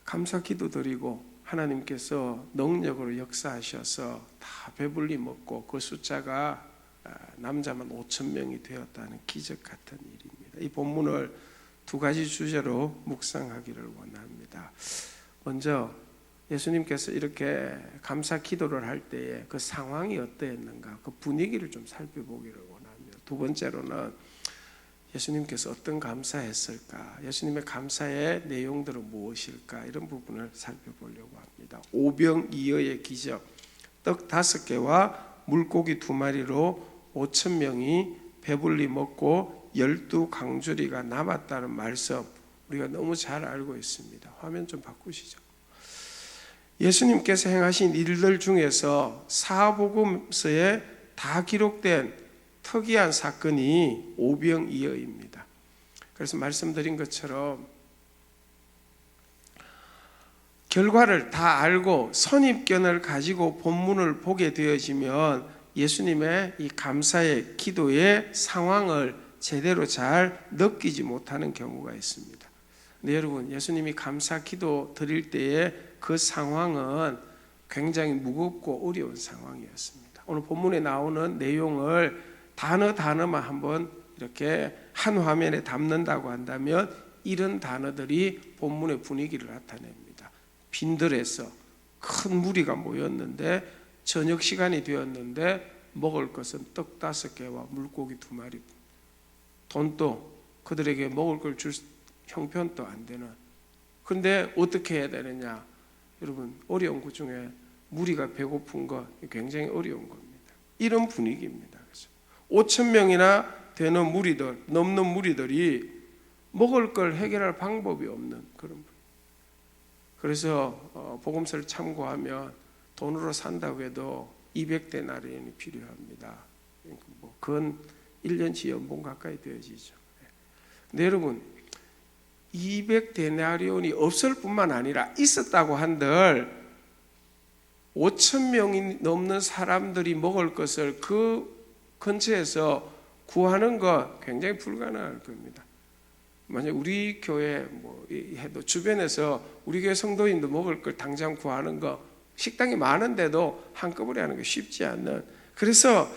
감사 기도 드리고 하나님께서 능력으로 역사하셔서 다 배불리 먹고 그 숫자가 남자만 5,000명이 되었다는 기적 같은 일입니다. 이 본문을 두 가지 주제로 묵상하기를 원합니다. 먼저 예수님께서 이렇게 감사 기도를 할 때에 그 상황이 어떠했는가, 그 분위기를 좀 살펴보기를 원합니다. 두 번째로는 예수님께서 어떤 감사했을까, 예수님의 감사의 내용들은 무엇일까, 이런 부분을 살펴보려고 합니다. 오병이어의 기적, 떡 5개와 물고기 2마리로 5,000명이 배불리 먹고 12강주리가 남았다는 말씀, 우리가 너무 잘 알고 있습니다. 화면 좀 바꾸시죠. 예수님께서 행하신 일들 중에서 사복음서에 다 기록된 특이한 사건이 오병이어입니다. 그래서 말씀드린 것처럼 결과를 다 알고 선입견을 가지고 본문을 보게 되어지면 예수님의 이 감사의 기도의 상황을 제대로 잘 느끼지 못하는 경우가 있습니다. 근데 여러분, 예수님이 감사 기도 드릴 때의 그 상황은 굉장히 무겁고 어려운 상황이었습니다. 오늘 본문에 나오는 내용을 단어만 한번 이렇게 한 화면에 담는다고 한다면 이런 단어들이 본문의 분위기를 나타냅니다. 빈들에서 큰 무리가 모였는데 저녁 시간이 되었는데 먹을 것은 떡 5개와 물고기 2마리, 돈도 그들에게 먹을 걸 줄 형편도 안 되는. 그런데 어떻게 해야 되느냐? 여러분, 어려운 것 중에 무리가 배고픈 것 굉장히 어려운 겁니다. 이런 분위기입니다. 5,000명이나 되는 무리들, 넘는 무리들이 먹을 걸 해결할 방법이 없는 그런 분위기. 그래서 복음서를 참고하면 돈으로 산다고 해도 200데나리온이 필요합니다. 근 1년치 연봉 가까이 되어지죠. 근데 여러분, 200데나리온이 없을 뿐만 아니라 있었다고 한들 5,000명이 넘는 사람들이 먹을 것을 그 근처에서 구하는 거 굉장히 불가능할 겁니다. 만약 우리 교회 해도 주변에서 우리 교회 성도인도 먹을 걸 당장 구하는 거, 식당이 많은데도 한꺼번에 하는 게 쉽지 않는, 그래서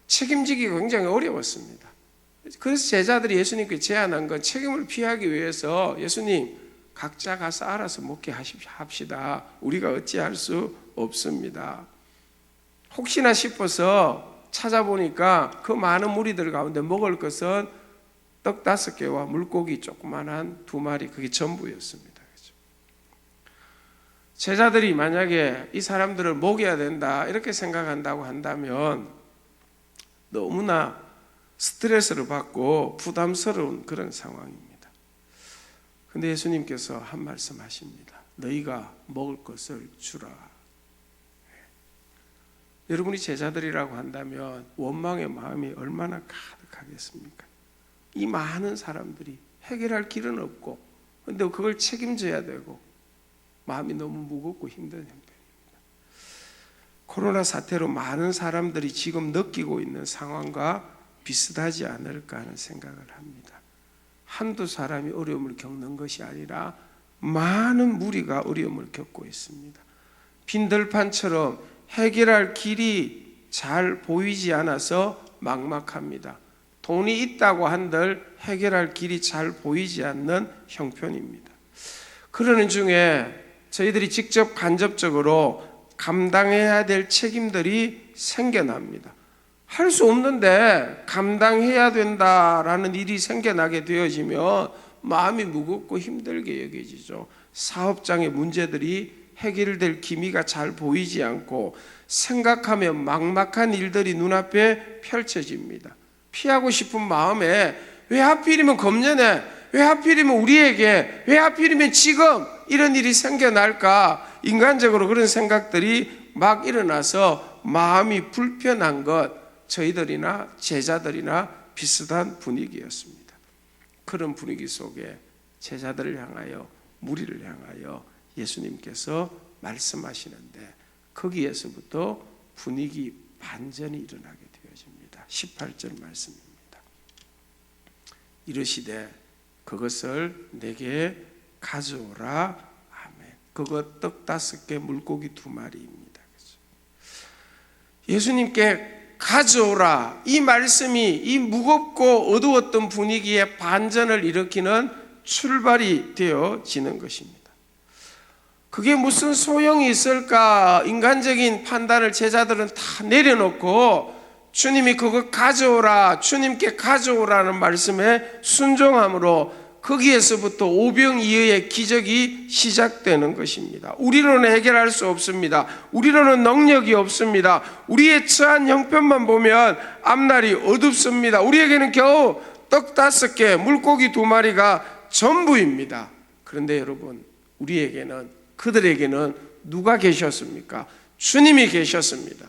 책임지기가 굉장히 어려웠습니다. 그래서 제자들이 예수님께 제안한 건 책임을 피하기 위해서 예수님, 각자 가서 알아서 먹게 합시다. 우리가 어찌할 수 없습니다. 혹시나 싶어서 찾아보니까 그 많은 무리들 가운데 먹을 것은 떡 5개와 물고기 조그만한 2마리, 그게 전부였습니다. 제자들이 만약에 이 사람들을 먹여야 된다 이렇게 생각한다고 한다면 너무나 스트레스를 받고 부담스러운 그런 상황입니다. 그런데 예수님께서 한 말씀 하십니다. 너희가 먹을 것을 주라. 여러분이 제자들이라고 한다면 원망의 마음이 얼마나 가득하겠습니까? 이 많은 사람들이 해결할 길은 없고, 그런데 그걸 책임져야 되고 마음이 너무 무겁고 힘든 형편입니다. 코로나 사태로 많은 사람들이 지금 느끼고 있는 상황과 비슷하지 않을까 하는 생각을 합니다. 한두 사람이 어려움을 겪는 것이 아니라 많은 무리가 어려움을 겪고 있습니다. 빈 들판처럼 해결할 길이 잘 보이지 않아서 막막합니다. 돈이 있다고 한들 해결할 길이 잘 보이지 않는 형편입니다. 그러는 중에 저희들이 직접 간접적으로 감당해야 될 책임들이 생겨납니다. 할 수 없는데 감당해야 된다라는 일이 생겨나게 되어지면 마음이 무겁고 힘들게 여겨지죠. 사업장의 문제들이 해결될 기미가 잘 보이지 않고 생각하면 막막한 일들이 눈앞에 펼쳐집니다. 피하고 싶은 마음에 왜 하필이면 금년에, 왜 하필이면 우리에게, 왜 하필이면 지금 이런 일이 생겨날까, 인간적으로 그런 생각들이 막 일어나서 마음이 불편한 것, 저희들이나 제자들이나 비슷한 분위기였습니다. 그런 분위기 속에 제자들을 향하여, 무리를 향하여 예수님께서 말씀하시는데 거기에서부터 분위기 반전이 일어나게 되어집니다. 18절 말씀입니다. 이르시되 그것을 내게 가져오라. 아멘. 그것 떡 5개 물고기 2마리입니다. 예수님께 가져오라, 이 말씀이 이 무겁고 어두웠던 분위기에 반전을 일으키는 출발이 되어지는 것입니다. 그게 무슨 소용이 있을까? 인간적인 판단을 제자들은 다 내려놓고 주님이 그거 가져오라, 주님께 가져오라는 말씀에 순종함으로 거기에서부터 오병이어의 기적이 시작되는 것입니다. 우리로는 해결할 수 없습니다. 우리로는 능력이 없습니다. 우리의 처한 형편만 보면 앞날이 어둡습니다. 우리에게는 겨우 떡 5개, 물고기 2마리가 전부입니다. 그런데 여러분, 우리에게는, 그들에게는 누가 계셨습니까? 주님이 계셨습니다.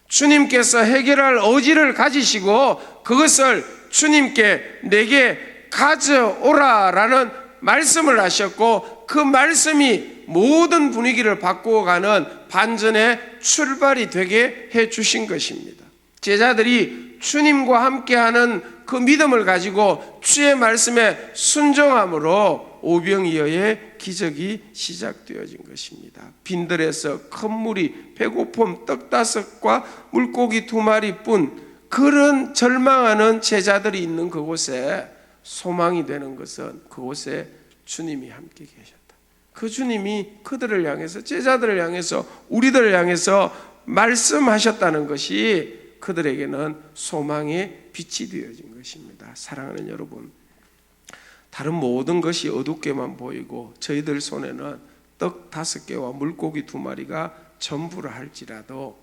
주님께서 해결할 의지를 가지시고 그것을 주님께 내게 가져오라라는 말씀을 하셨고 그 말씀이 모든 분위기를 바꾸어가는 반전의 출발이 되게 해 주신 것입니다. 제자들이 주님과 함께하는 그 믿음을 가지고 주의 말씀에 순종함으로 오병이어의 기적이 시작되어진 것입니다. 빈들에서 큰 물이 배고픔 떡 5과 물고기 2마리뿐 그런 절망하는 제자들이 있는 그곳에 소망이 되는 것은 그곳에 주님이 함께 계셨다. 그 주님이 그들을 향해서, 제자들을 향해서, 우리들을 향해서 말씀하셨다는 것이 그들에게는 소망의 빛이 되어진 것입니다. 사랑하는 여러분, 다른 모든 것이 어둡게만 보이고 저희들 손에는 떡 5개와 물고기 2마리가 전부라 할지라도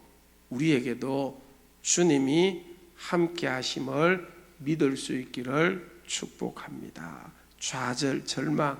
우리에게도 주님이 함께 하심을 믿을 수 있기를 축복합니다. 좌절, 절망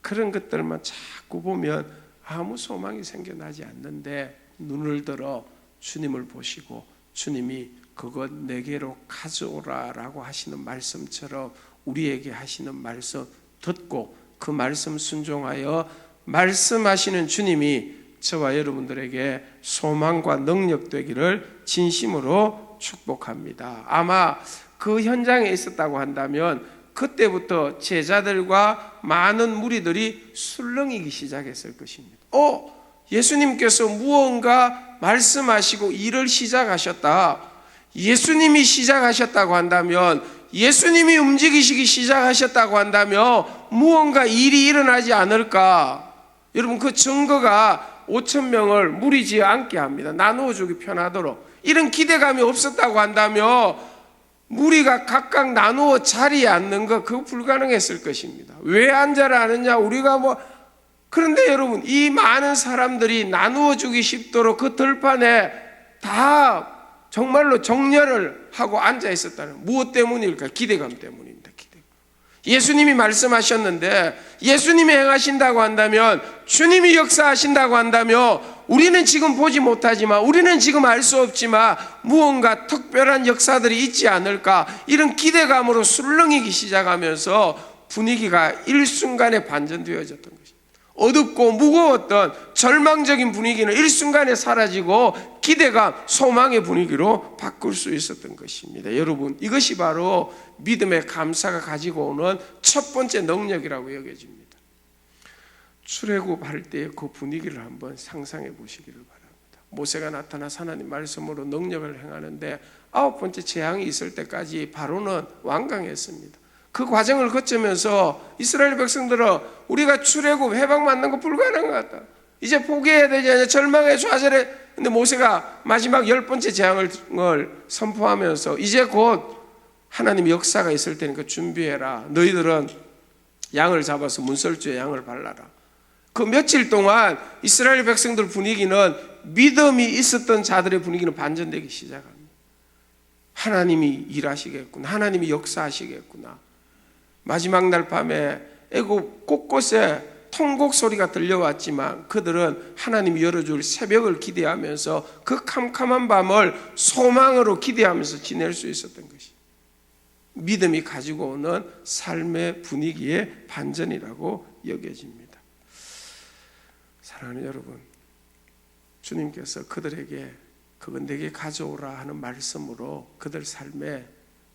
그런 것들만 자꾸 보면 아무 소망이 생겨나지 않는데 눈을 들어 주님을 보시고 주님이 그것 내게로 가져오라라고 하시는 말씀처럼 우리에게 하시는 말씀 듣고 그 말씀 순종하여 말씀하시는 주님이 저와 여러분들에게 소망과 능력 되기를 진심으로 축복합니다. 아마 그 현장에 있었다고 한다면 그때부터 제자들과 많은 무리들이 술렁이기 시작했을 것입니다. 예수님께서 무언가 말씀하시고 일을 시작하셨다. 예수님이 시작하셨다고 한다면, 예수님이 움직이시기 시작하셨다고 한다면 무언가 일이 일어나지 않을까? 여러분, 그 증거가 5,000명을 무리지어 앉게 합니다. 나누어 주기 편하도록. 이런 기대감이 없었다고 한다면 무리가 각각 나누어 자리에 앉는 거 그거 불가능했을 것입니다. 왜 앉아라 하느냐? 우리가 그런데 여러분, 이 많은 사람들이 나누어 주기 쉽도록 그 들판에 다 정말로 정렬을 하고 앉아 있었다는, 무엇 때문일까? 기대감 때문입니다. 기대감. 예수님이 말씀하셨는데, 예수님이 행하신다고 한다면, 주님이 역사하신다고 한다면 우리는 지금 보지 못하지만, 우리는 지금 알 수 없지만 무언가 특별한 역사들이 있지 않을까, 이런 기대감으로 술렁이기 시작하면서 분위기가 일순간에 반전되어졌던 것입니다. 어둡고 무거웠던 절망적인 분위기는 일순간에 사라지고 기대감, 소망의 분위기로 바꿀 수 있었던 것입니다. 여러분, 이것이 바로 믿음의 감사가 가지고 오는 첫 번째 능력이라고 여겨집니다. 출애굽할 때의 그 분위기를 한번 상상해 보시기를 바랍니다. 모세가 나타나서 하나님 말씀으로 능력을 행하는데 9번째 재앙이 있을 때까지 바로는 완강했습니다. 그 과정을 거치면서 이스라엘 백성들은 우리가 출애굽 해방받는 거 불가능한 것 같다, 이제 포기해야 되지 않냐, 절망에 좌절해. 근데 모세가 마지막 10번째 재앙을 선포하면서 이제 곧 하나님 역사가 있을 테니까 준비해라. 너희들은 양을 잡아서 문설주에 양을 발라라. 그 며칠 동안 이스라엘 백성들 분위기는, 믿음이 있었던 자들의 분위기는 반전되기 시작합니다. 하나님이 일하시겠구나, 하나님이 역사하시겠구나. 마지막 날 밤에 애굽 곳곳에 통곡 소리가 들려왔지만 그들은 하나님이 열어줄 새벽을 기대하면서 그 캄캄한 밤을 소망으로 기대하면서 지낼 수 있었던 것이 믿음이 가지고 오는 삶의 분위기의 반전이라고 여겨집니다. 사랑하는 여러분, 주님께서 그들에게 그건 내게 가져오라 하는 말씀으로 그들 삶에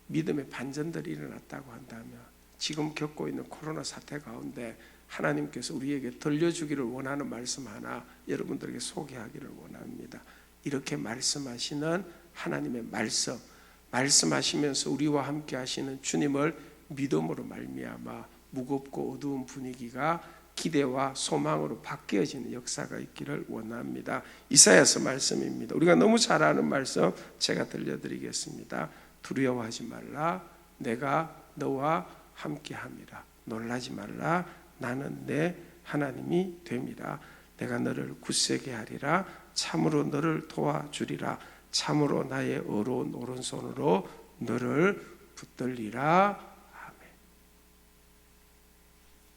믿음의 반전들이 일어났다고 한다면, 지금 겪고 있는 코로나 사태 가운데 하나님께서 우리에게 들려주기를 원하는 말씀 하나 여러분들에게 소개하기를 원합니다. 이렇게 말씀하시는 하나님의 말씀, 말씀하시면서 우리와 함께 하시는 주님을 믿음으로 말미암아 무겁고 어두운 분위기가 기대와 소망으로 바뀌어지는 역사가 있기를 원합니다. 이사야서 말씀입니다. 우리가 너무 잘 아는 말씀 제가 들려드리겠습니다. 두려워하지 말라, 내가 너와 함께함이라. 놀라지 말라, 나는 내 하나님이 됨이라. 내가 너를 굳세게 하리라. 참으로 너를 도와주리라. 참으로 나의 어려운 오른손으로 너를 붙들리라. 아멘.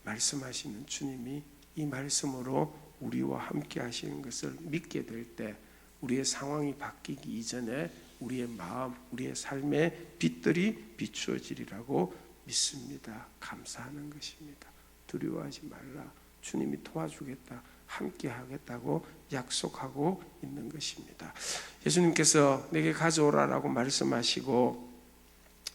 말씀하시는 주님이 이 말씀으로 우리와 함께 하시는 것을 믿게 될 때 우리의 상황이 바뀌기 이전에 우리의 마음, 우리의 삶의 빛들이 비추어지리라고 믿습니다. 감사하는 것입니다. 두려워하지 말라, 주님이 도와주겠다, 함께 하겠다고 약속하고 있는 것입니다. 예수님께서 내게 가져오라라고 말씀하시고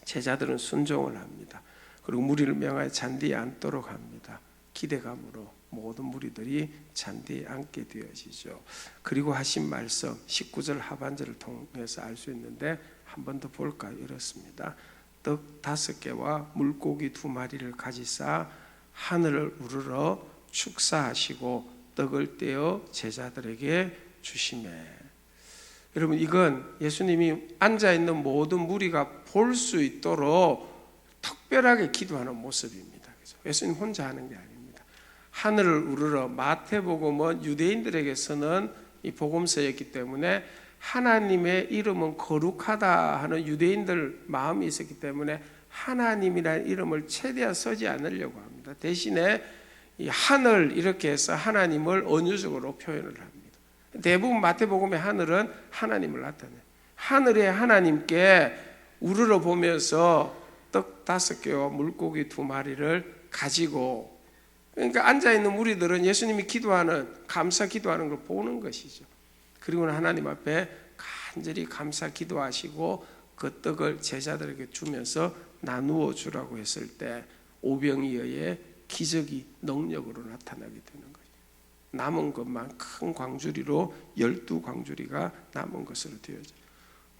제자들은 순종을 합니다. 그리고 무리를 명하여 잔디에 앉도록 합니다. 기대감으로 모든 무리들이 잔디에 앉게 되어지죠. 그리고 하신 말씀 19절 하반절을 통해서 알 수 있는데 한 번 더 볼까요? 이렇습니다. 떡 5개와 물고기 2마리를 가지사 하늘을 우러러 축사하시고 떡을 떼어 제자들에게 주시매. 여러분, 이건 예수님이 앉아있는 모든 무리가 볼 수 있도록 특별하게 기도하는 모습입니다. 그래서 예수님 혼자 하는 게 아닙니다. 하늘을 우러러, 마태복음은 유대인들에게서는 이 복음서였기 때문에 하나님의 이름은 거룩하다 하는 유대인들 마음이 있었기 때문에 하나님이라는 이름을 최대한 쓰지 않으려고 합니다. 대신에 이 하늘 이렇게 해서 하나님을 언어적으로 표현을 합니다. 대부분 마태복음의 하늘은 하나님을 나타내요. 하늘의 하나님께 우러러 보면서 떡 5개와 물고기 2마리를 가지고, 그러니까 앉아있는 무리들은 예수님이 기도하는, 감사 기도하는 걸 보는 것이죠. 그리고는 하나님 앞에 간절히 감사 기도하시고 그 떡을 제자들에게 주면서 나누어 주라고 했을 때 오병이어의 기적이 능력으로 나타나게 되는 거죠. 남은 것만 큰 광주리로 12광주리가 남은 것으로 되어져요.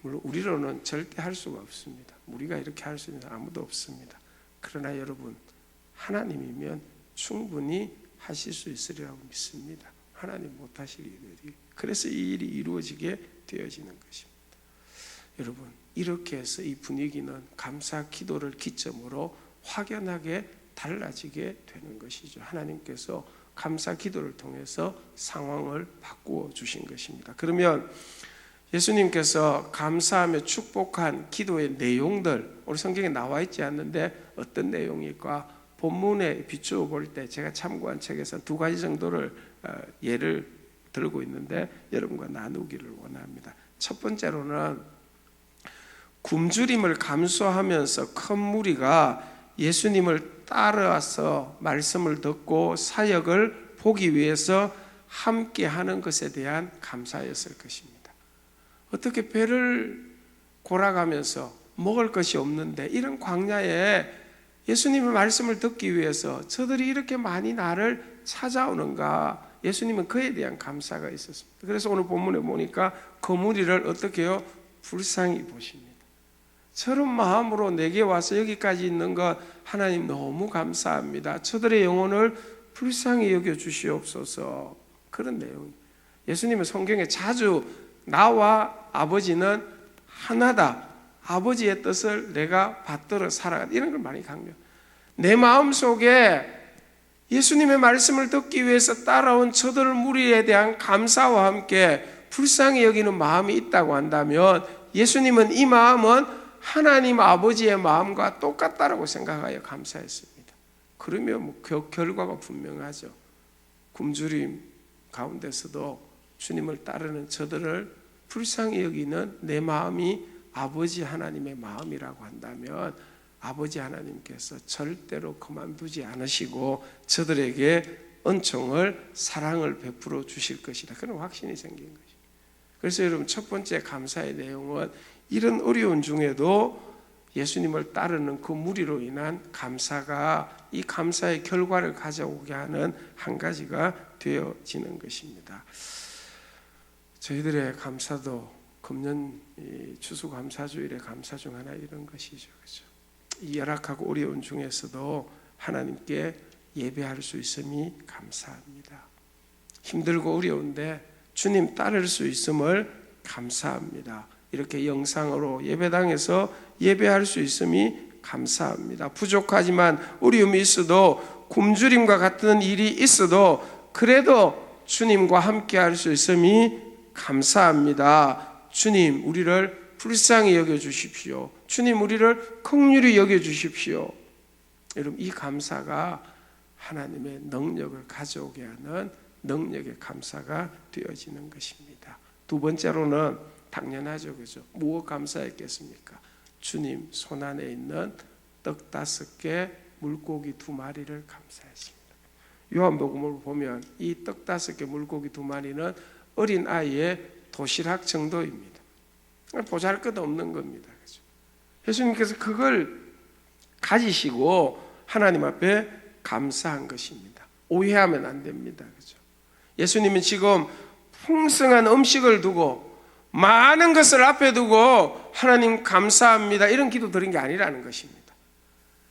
물론 우리로는 절대 할 수가 없습니다. 우리가 이렇게 할 수 있는 아무도 없습니다. 그러나 여러분, 하나님이면 충분히 하실 수 있으리라고 믿습니다. 하나님 못하실 일들이, 그래서 이 일이 이루어지게 되어지는 것입니다. 여러분, 이렇게 해서 이 분위기는 감사 기도를 기점으로 확연하게 달라지게 되는 것이죠. 하나님께서 감사 기도를 통해서 상황을 바꾸어 주신 것입니다. 그러면 예수님께서 감사하며 축복한 기도의 내용들, 우리 성경에 나와 있지 않는데 어떤 내용일까? 본문에 비추어 볼 때 제가 참고한 책에서 2가지 정도를 예를 들고 있는데 여러분과 나누기를 원합니다. 첫 번째로는 굶주림을 감수하면서 큰 무리가 예수님을 따라와서 말씀을 듣고 사역을 보기 위해서 함께 하는 것에 대한 감사였을 것입니다. 어떻게 배를 골아가면서 먹을 것이 없는데 이런 광야에 예수님의 말씀을 듣기 위해서 저들이 이렇게 많이 나를 찾아오는가? 예수님은 그에 대한 감사가 있었습니다. 그래서 오늘 본문에 보니까 그 무리를 어떻게 해요? 불쌍히 보십니다. 저런 마음으로 내게 와서 여기까지 있는 것 하나님 너무 감사합니다. 저들의 영혼을 불쌍히 여겨 주시옵소서. 그런 내용. 예수님은 성경에 자주 나와 아버지는 하나다. 아버지의 뜻을 내가 받들어 살아간다. 이런 걸 많이 강조. 내 마음속에 예수님의 말씀을 듣기 위해서 따라온 저들 무리에 대한 감사와 함께 불쌍히 여기는 마음이 있다고 한다면 예수님은 이 마음은 하나님 아버지의 마음과 똑같다라고 생각하여 감사했습니다. 그러면 결과가 분명하죠. 굶주림 가운데서도 주님을 따르는 저들을 불쌍히 여기는 내 마음이 아버지 하나님의 마음이라고 한다면 아버지 하나님께서 절대로 그만두지 않으시고 저들에게 은총을 사랑을 베풀어 주실 것이다. 그런 확신이 생긴 것입니다. 그래서 여러분 첫 번째 감사의 내용은 이런 어려운 중에도 예수님을 따르는 그 무리로 인한 감사가 이 감사의 결과를 가져오게 하는 한 가지가 되어지는 것입니다. 저희들의 감사도 금년 추수감사주일의 감사 중 하나 이런 것이죠. 그렇죠? 이 열악하고 어려운 중에서도 하나님께 예배할 수 있음이 감사합니다. 힘들고 어려운데 주님 따를 수 있음을 감사합니다. 이렇게 영상으로 예배당에서 예배할 수 있음이 감사합니다. 부족하지만 어려움이 있어도 굶주림과 같은 일이 있어도 그래도 주님과 함께 할 수 있음이 감사합니다. 주님 우리를 불쌍히 여겨주십시오. 주님 우리를 긍휼히 여겨주십시오. 여러분 이 감사가 하나님의 능력을 가져오게 하는 능력의 감사가 되어지는 것입니다. 두 번째로는 당연하죠. 그죠? 무엇 감사했겠습니까? 주님 손안에 있는 떡 5개 물고기 2마리를 감사했습니다. 요한복음을 보면 이 떡 5개 물고기 2마리는 어린 아이의 도시락 정도입니다. 보잘것없는 겁니다. 그죠? 예수님께서 그걸 가지시고 하나님 앞에 감사한 것입니다. 오해하면 안 됩니다. 그죠? 예수님은 지금 풍성한 음식을 두고 많은 것을 앞에 두고 하나님 감사합니다 이런 기도 드린 게 아니라는 것입니다.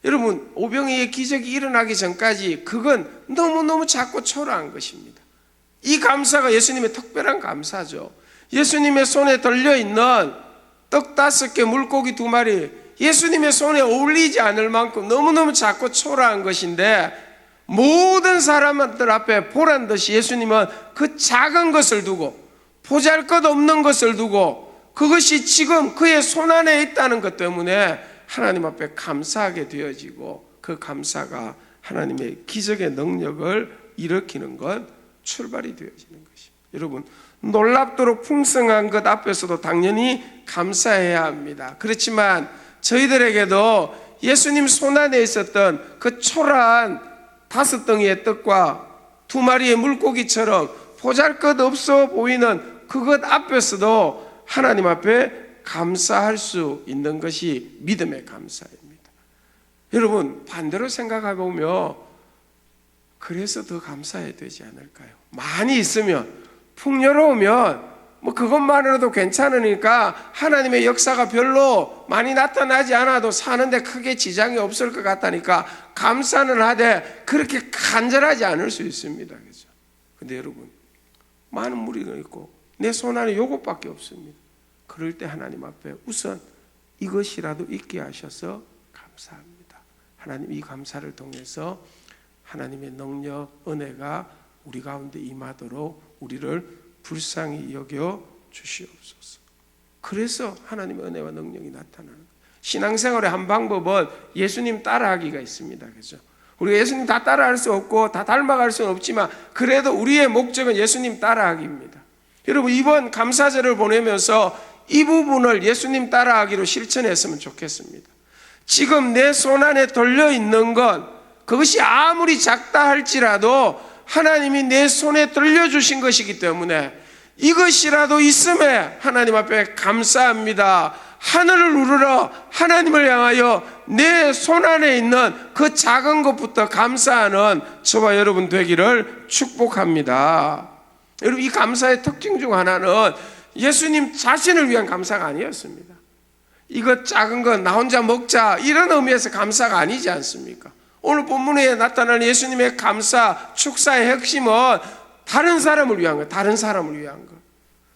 여러분 오병이의 기적이 일어나기 전까지 그건 너무너무 작고 초라한 것입니다. 이 감사가 예수님의 특별한 감사죠. 예수님의 손에 들려있는 떡 5개 물고기 2마리 예수님의 손에 어울리지 않을 만큼 너무너무 작고 초라한 것인데 모든 사람들 앞에 보란 듯이 예수님은 그 작은 것을 두고 보잘것없는 것을 두고 그것이 지금 그의 손안에 있다는 것 때문에 하나님 앞에 감사하게 되어지고 그 감사가 하나님의 기적의 능력을 일으키는 건 출발이 되어지는 것입니다. 여러분 놀랍도록 풍성한 것 앞에서도 당연히 감사해야 합니다. 그렇지만 저희들에게도 예수님 손안에 있었던 그 초라한 5덩이의 떡과 2마리의 물고기처럼 보잘것없어 보이는 그것 앞에서도 하나님 앞에 감사할 수 있는 것이 믿음의 감사입니다. 여러분 반대로 생각해 보면 그래서 더 감사해야 되지 않을까요? 많이 있으면 풍요로우면 뭐 그것만으로도 괜찮으니까 하나님의 역사가 별로 많이 나타나지 않아도 사는데 크게 지장이 없을 것 같다니까 감사는 하되 그렇게 간절하지 않을 수 있습니다. 그죠? 근데 여러분 많은 무리가 있고 내 손안에 이것밖에 없습니다. 그럴 때 하나님 앞에 우선 이것이라도 있게 하셔서 감사합니다. 하나님 이 감사를 통해서 하나님의 능력, 은혜가 우리 가운데 임하도록 우리를 불쌍히 여겨 주시옵소서. 그래서 하나님의 은혜와 능력이 나타나는 거예요. 신앙생활의 한 방법은 예수님 따라하기가 있습니다. 그죠? 우리가 예수님 다 따라할 수 없고 다 닮아갈 수는 없지만 그래도 우리의 목적은 예수님 따라하기입니다. 여러분 이번 감사절을 보내면서 이 부분을 예수님 따라하기로 실천했으면 좋겠습니다. 지금 내 손안에 들려있는 것 그것이 아무리 작다 할지라도 하나님이 내 손에 들려주신 것이기 때문에 이것이라도 있음에 하나님 앞에 감사합니다. 하늘을 우러러 하나님을 향하여 내 손 안에 있는 그 작은 것부터 감사하는 저와 여러분 되기를 축복합니다. 여러분, 이 감사의 특징 중 하나는 예수님 자신을 위한 감사가 아니었습니다. 이거 작은 거 나 혼자 먹자 이런 의미에서 감사가 아니지 않습니까? 오늘 본문에 나타나는 예수님의 감사, 축사의 핵심은 다른 사람을 위한 거, 다른 사람을 위한 거.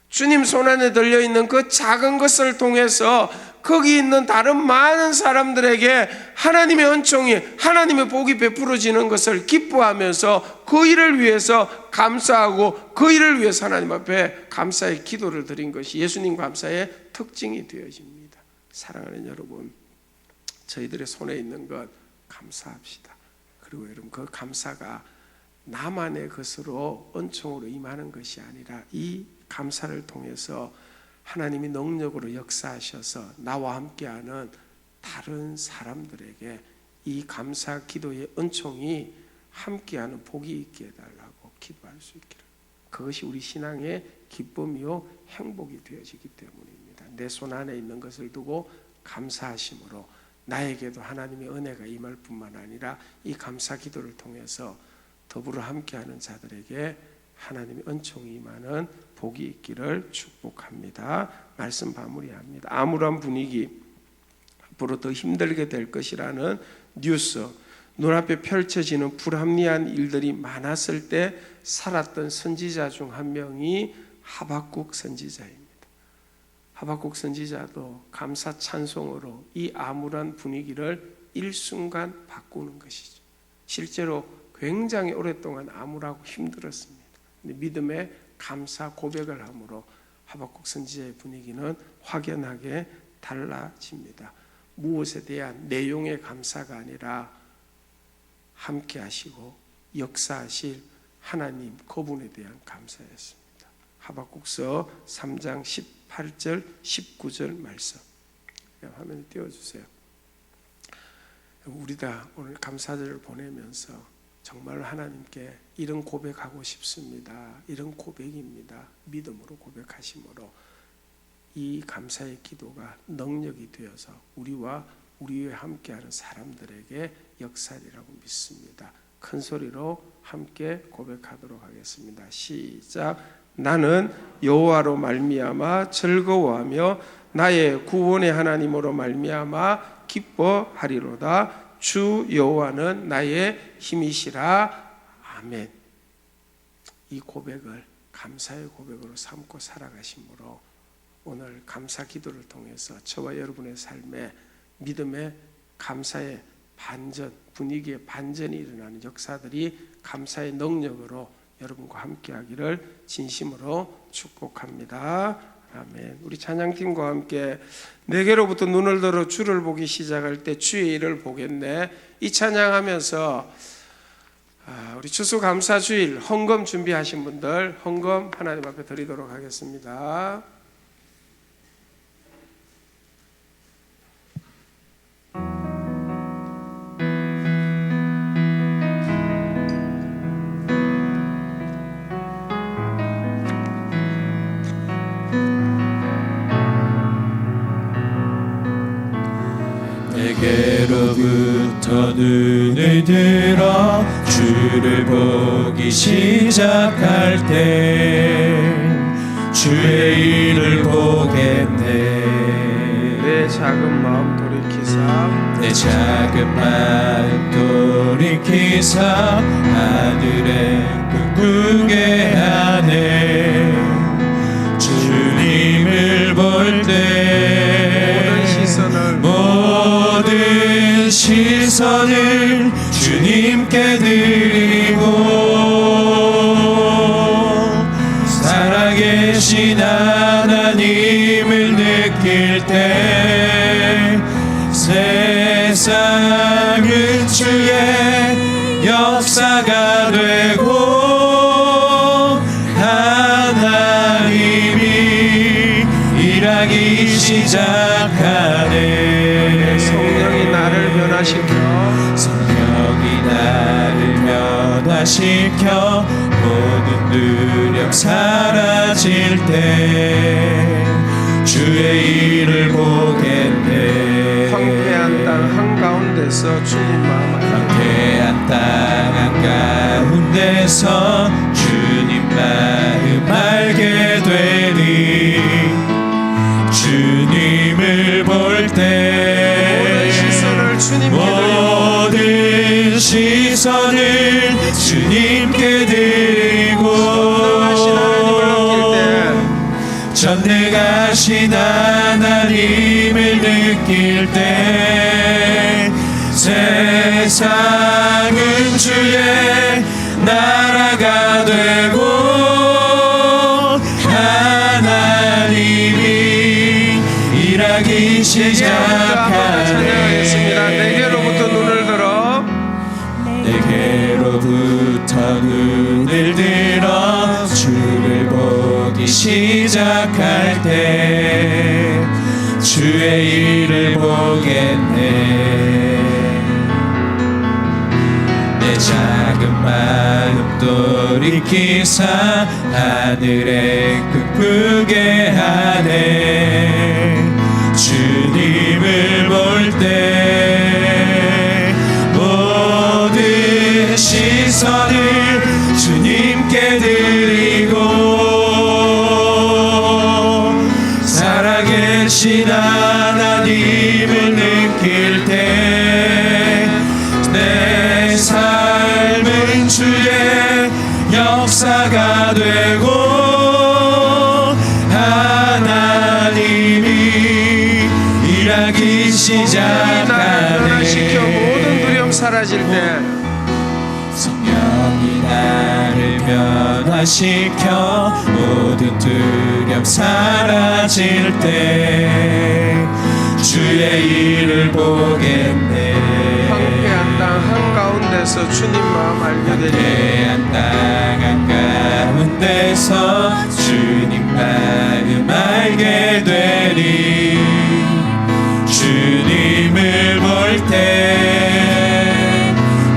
주님 손안에 들려있는 그 작은 것을 통해서 거기 있는 다른 많은 사람들에게 하나님의 은총이, 하나님의 복이 베풀어지는 것을 기뻐하면서 그 일을 위해서 감사하고 그 일을 위해서 하나님 앞에 감사의 기도를 드린 것이 예수님 감사의 특징이 되어집니다. 사랑하는 여러분, 저희들의 손에 있는 것 감사합시다. 그리고 여러분, 그 감사가 나만의 것으로 은총으로 임하는 것이 아니라 이 감사를 통해서 하나님이 능력으로 역사하셔서 나와 함께하는 다른 사람들에게 이 감사 기도의 은총이 함께하는 복이 있게 해달라고 기도할 수 있기를. 그것이 우리 신앙의 기쁨이요 행복이 되어지기 때문입니다. 내 손 안에 있는 것을 두고 감사하심으로 나에게도 하나님의 은혜가 임할 뿐만 아니라 이 감사 기도를 통해서 더불어 함께하는 자들에게 하나님의 은총이 임하는 복이 있기를 축복합니다. 말씀 마무리합니다. 암울한 분위기, 앞으로 더 힘들게 될 것이라는 뉴스, 눈앞에 펼쳐지는 불합리한 일들이 많았을 때 살았던 선지자 중 한 명이 하박국 선지자입니다. 하박국 선지자도 감사 찬송으로 이 암울한 분위기를 일순간 바꾸는 것이죠. 실제로 굉장히 오랫동안 암울하고 힘들었습니다. 근데 믿음의 감사 고백을 함으로 하박국 선지자의 분위기는 확연하게 달라집니다. 무엇에 대한 내용의 감사가 아니라 함께 하시고 역사하실 하나님 그분에 대한 감사였습니다. 하박국서 3장 18절 19절 말씀 화면에 띄워주세요. 우리 다 오늘 감사절을 보내면서 정말 하나님께 이런 고백하고 싶습니다. 이런 고백입니다. 믿음으로 고백하심으로 이 감사의 기도가 능력이 되어서 우리와 우리와 함께하는 사람들에게 역사리라고 믿습니다. 큰 소리로 함께 고백하도록 하겠습니다. 시작. 나는 여호와로 말미암아 즐거워하며 나의 구원의 하나님으로 말미암아 기뻐하리로다. 주 여호와는 나의 힘이시라. 아멘. 이 고백을 감사의 고백으로 삼고 살아가심으로 오늘 감사 기도를 통해서 저와 여러분의 삶에 믿음의 감사의 반전, 분위기의 반전이 일어나는 역사들이 감사의 능력으로 여러분과 함께하기를 진심으로 축복합니다. 아멘. 우리 찬양팀과 함께 내게로부터 눈을 들어 주를 보기 시작할 때 주의 일을 보겠네. 이 찬양하면서 우리 추수감사주일 헌금 준비하신 분들 헌금 하나님 앞에 드리도록 하겠습니다. 내게로부터 눈을 들어 주를 보기 시작할 때 주의 일을 보겠네. 내 작은 마음 돌이키사 내 작은 마음 돌이키사 하늘에 꿈꾸게 하네. 주님을 볼 때 모든 시선을 주님께 드리고 살아계신 하나님을 느낄 때 세상은 주의 역사가 되고 하나님이 일하기 시작하네. 성령이 나를 변화시켜 성령이 나를 변화시켜 모든 두려움 사라질 때 주의 일을 보겠네. 황폐한 땅 한가운데서 주님 마음 알게 황폐한 땅 한가운데서 주님 마음 알게 되리. 주님을 볼 때 모든 시선을 주님께 드리고 전능하신 하나님을 느낄 때 세상은 주의 나라가 되고 하나님이 일하기 시작하네. 내게로부터 눈을 들어 내게로부터 눈을 들어 주를 보기 시작할 때 주의 일을 보겠네. 내 작은 마음 돌이키사 하늘에 꿈꾸게 하네. 주님을 볼 때 모든 시선을 주님께 드리고 살아계신 하나님을 느낄 때 내 삶은 주의 역사가 되고 하나님이 일하기 시작하네. 시켜 모든 두려움 사라질 때 성령이 나를 변화시켜 모든 두려움 사라질 때 주의 일을 보겠네. 황폐한 땅 한가운데서 주님 마음 알게 되리. 황폐한 땅 한가운데서 주님 마음 알게 되리. 주님을 볼 때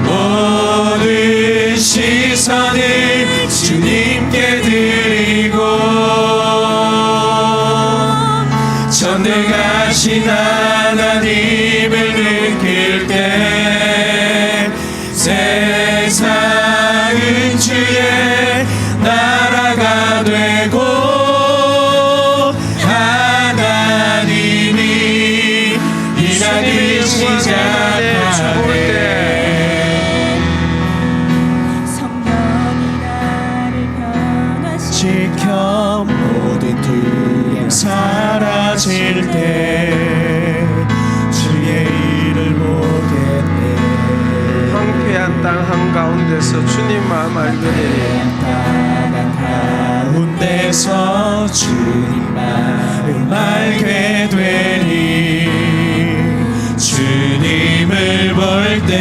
모든 시선을 주님께 드리고 전능하신 하나님을 느낄 때 세상은 주의 나라가 되고 하나님이 일하기 시작하네. 지켜 모든 두려움 사라질 때 주의 일을 보겠네. 황폐한 땅 한가운데서 주님 마음 알게 되리. 땅 가운데서 주님 마음 알게 되리. 주님을 볼 때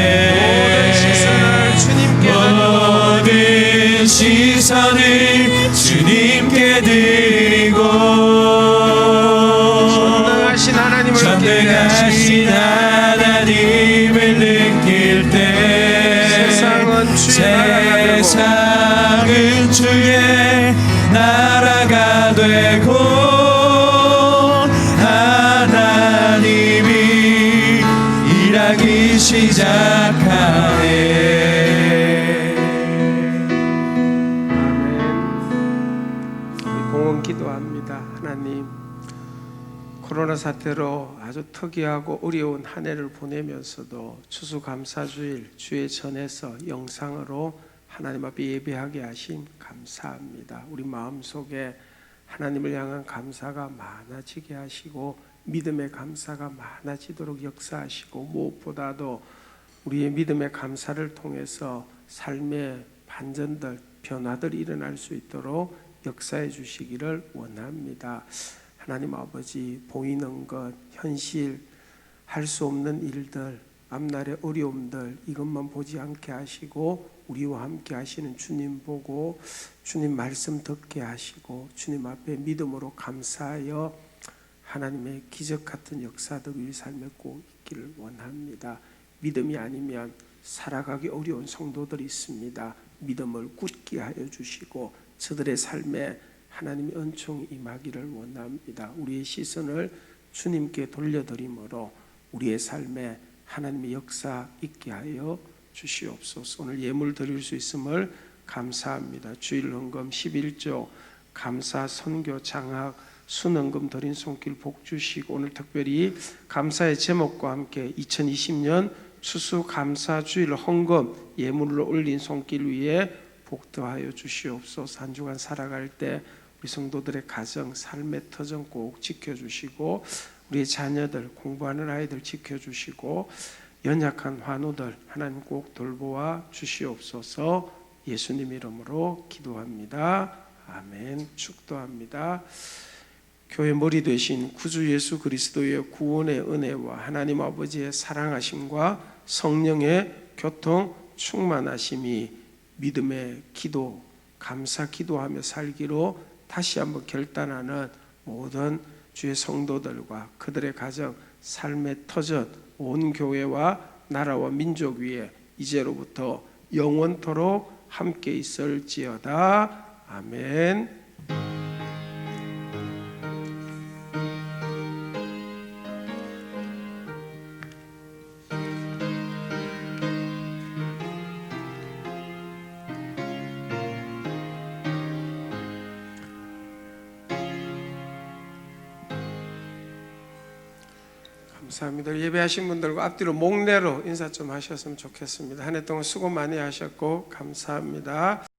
모든 시선을 주님께 드리고 전능하신 하나님을 느낄 때 세상은 주의 나라가 되고 하나님이 일하기 시작하네. 기도합니다. 하나님, 코로나 사태로 아주 특이하고 어려운 한 해를 보내면서도 추수감사주일 주의 전에서 영상으로 하나님 앞에 예배하게 하신 감사합니다. 우리 마음속에 하나님을 향한 감사가 많아지게 하시고 믿음의 감사가 많아지도록 역사하시고 무엇보다도 우리의 믿음의 감사를 통해서 삶의 반전들, 변화들이 일어날 수 있도록 역사해 주시기를 원합니다. 하나님 아버지, 보이는 것, 현실, 할 수 없는 일들, 앞날의 어려움들 이것만 보지 않게 하시고 우리와 함께 하시는 주님 보고 주님 말씀 듣게 하시고 주님 앞에 믿음으로 감사하여 하나님의 기적 같은 역사들 우리 삶에 꼭 있기를 원합니다. 믿음이 아니면 살아가기 어려운 성도들이 있습니다. 믿음을 굳게 하여 주시고 저들의 삶에 하나님의 은총이 임하기를 원합니다. 우리의 시선을 주님께 돌려드림으로 우리의 삶에 하나님의 역사 있게 하여 주시옵소서. 오늘 예물 드릴 수 있음을 감사합니다. 주일 헌금 11조 감사 선교 장학 순헌금 드린 손길 복 주시고, 오늘 특별히 감사의 제목과 함께 2020년 추수 감사 주일 헌금 예물로 올린 손길 위에 복 더하여 주시옵소서. 한 주간 살아갈 때 우리 성도들의 가정, 삶의 터전 꼭 지켜주시고, 우리의 자녀들, 공부하는 아이들 지켜주시고, 연약한 환우들 하나님 꼭 돌보아 주시옵소서. 예수님 이름으로 기도합니다. 아멘. 축도합니다. 교회 머리 되신 구주 예수 그리스도의 구원의 은혜와 하나님 아버지의 사랑하심과 성령의 교통 충만하심이 믿음의 기도, 감사 기도하며 살기로 다시 한번 결단하는 모든 주의 성도들과 그들의 가정, 삶의 터전, 온 교회와 나라와 민족 위에 이제로부터 영원토록 함께 있을지어다. 아멘. 감사합니다. 예배하신 분들과 앞뒤로 목례로 인사 좀 하셨으면 좋겠습니다. 한 해 동안 수고 많이 하셨고 감사합니다.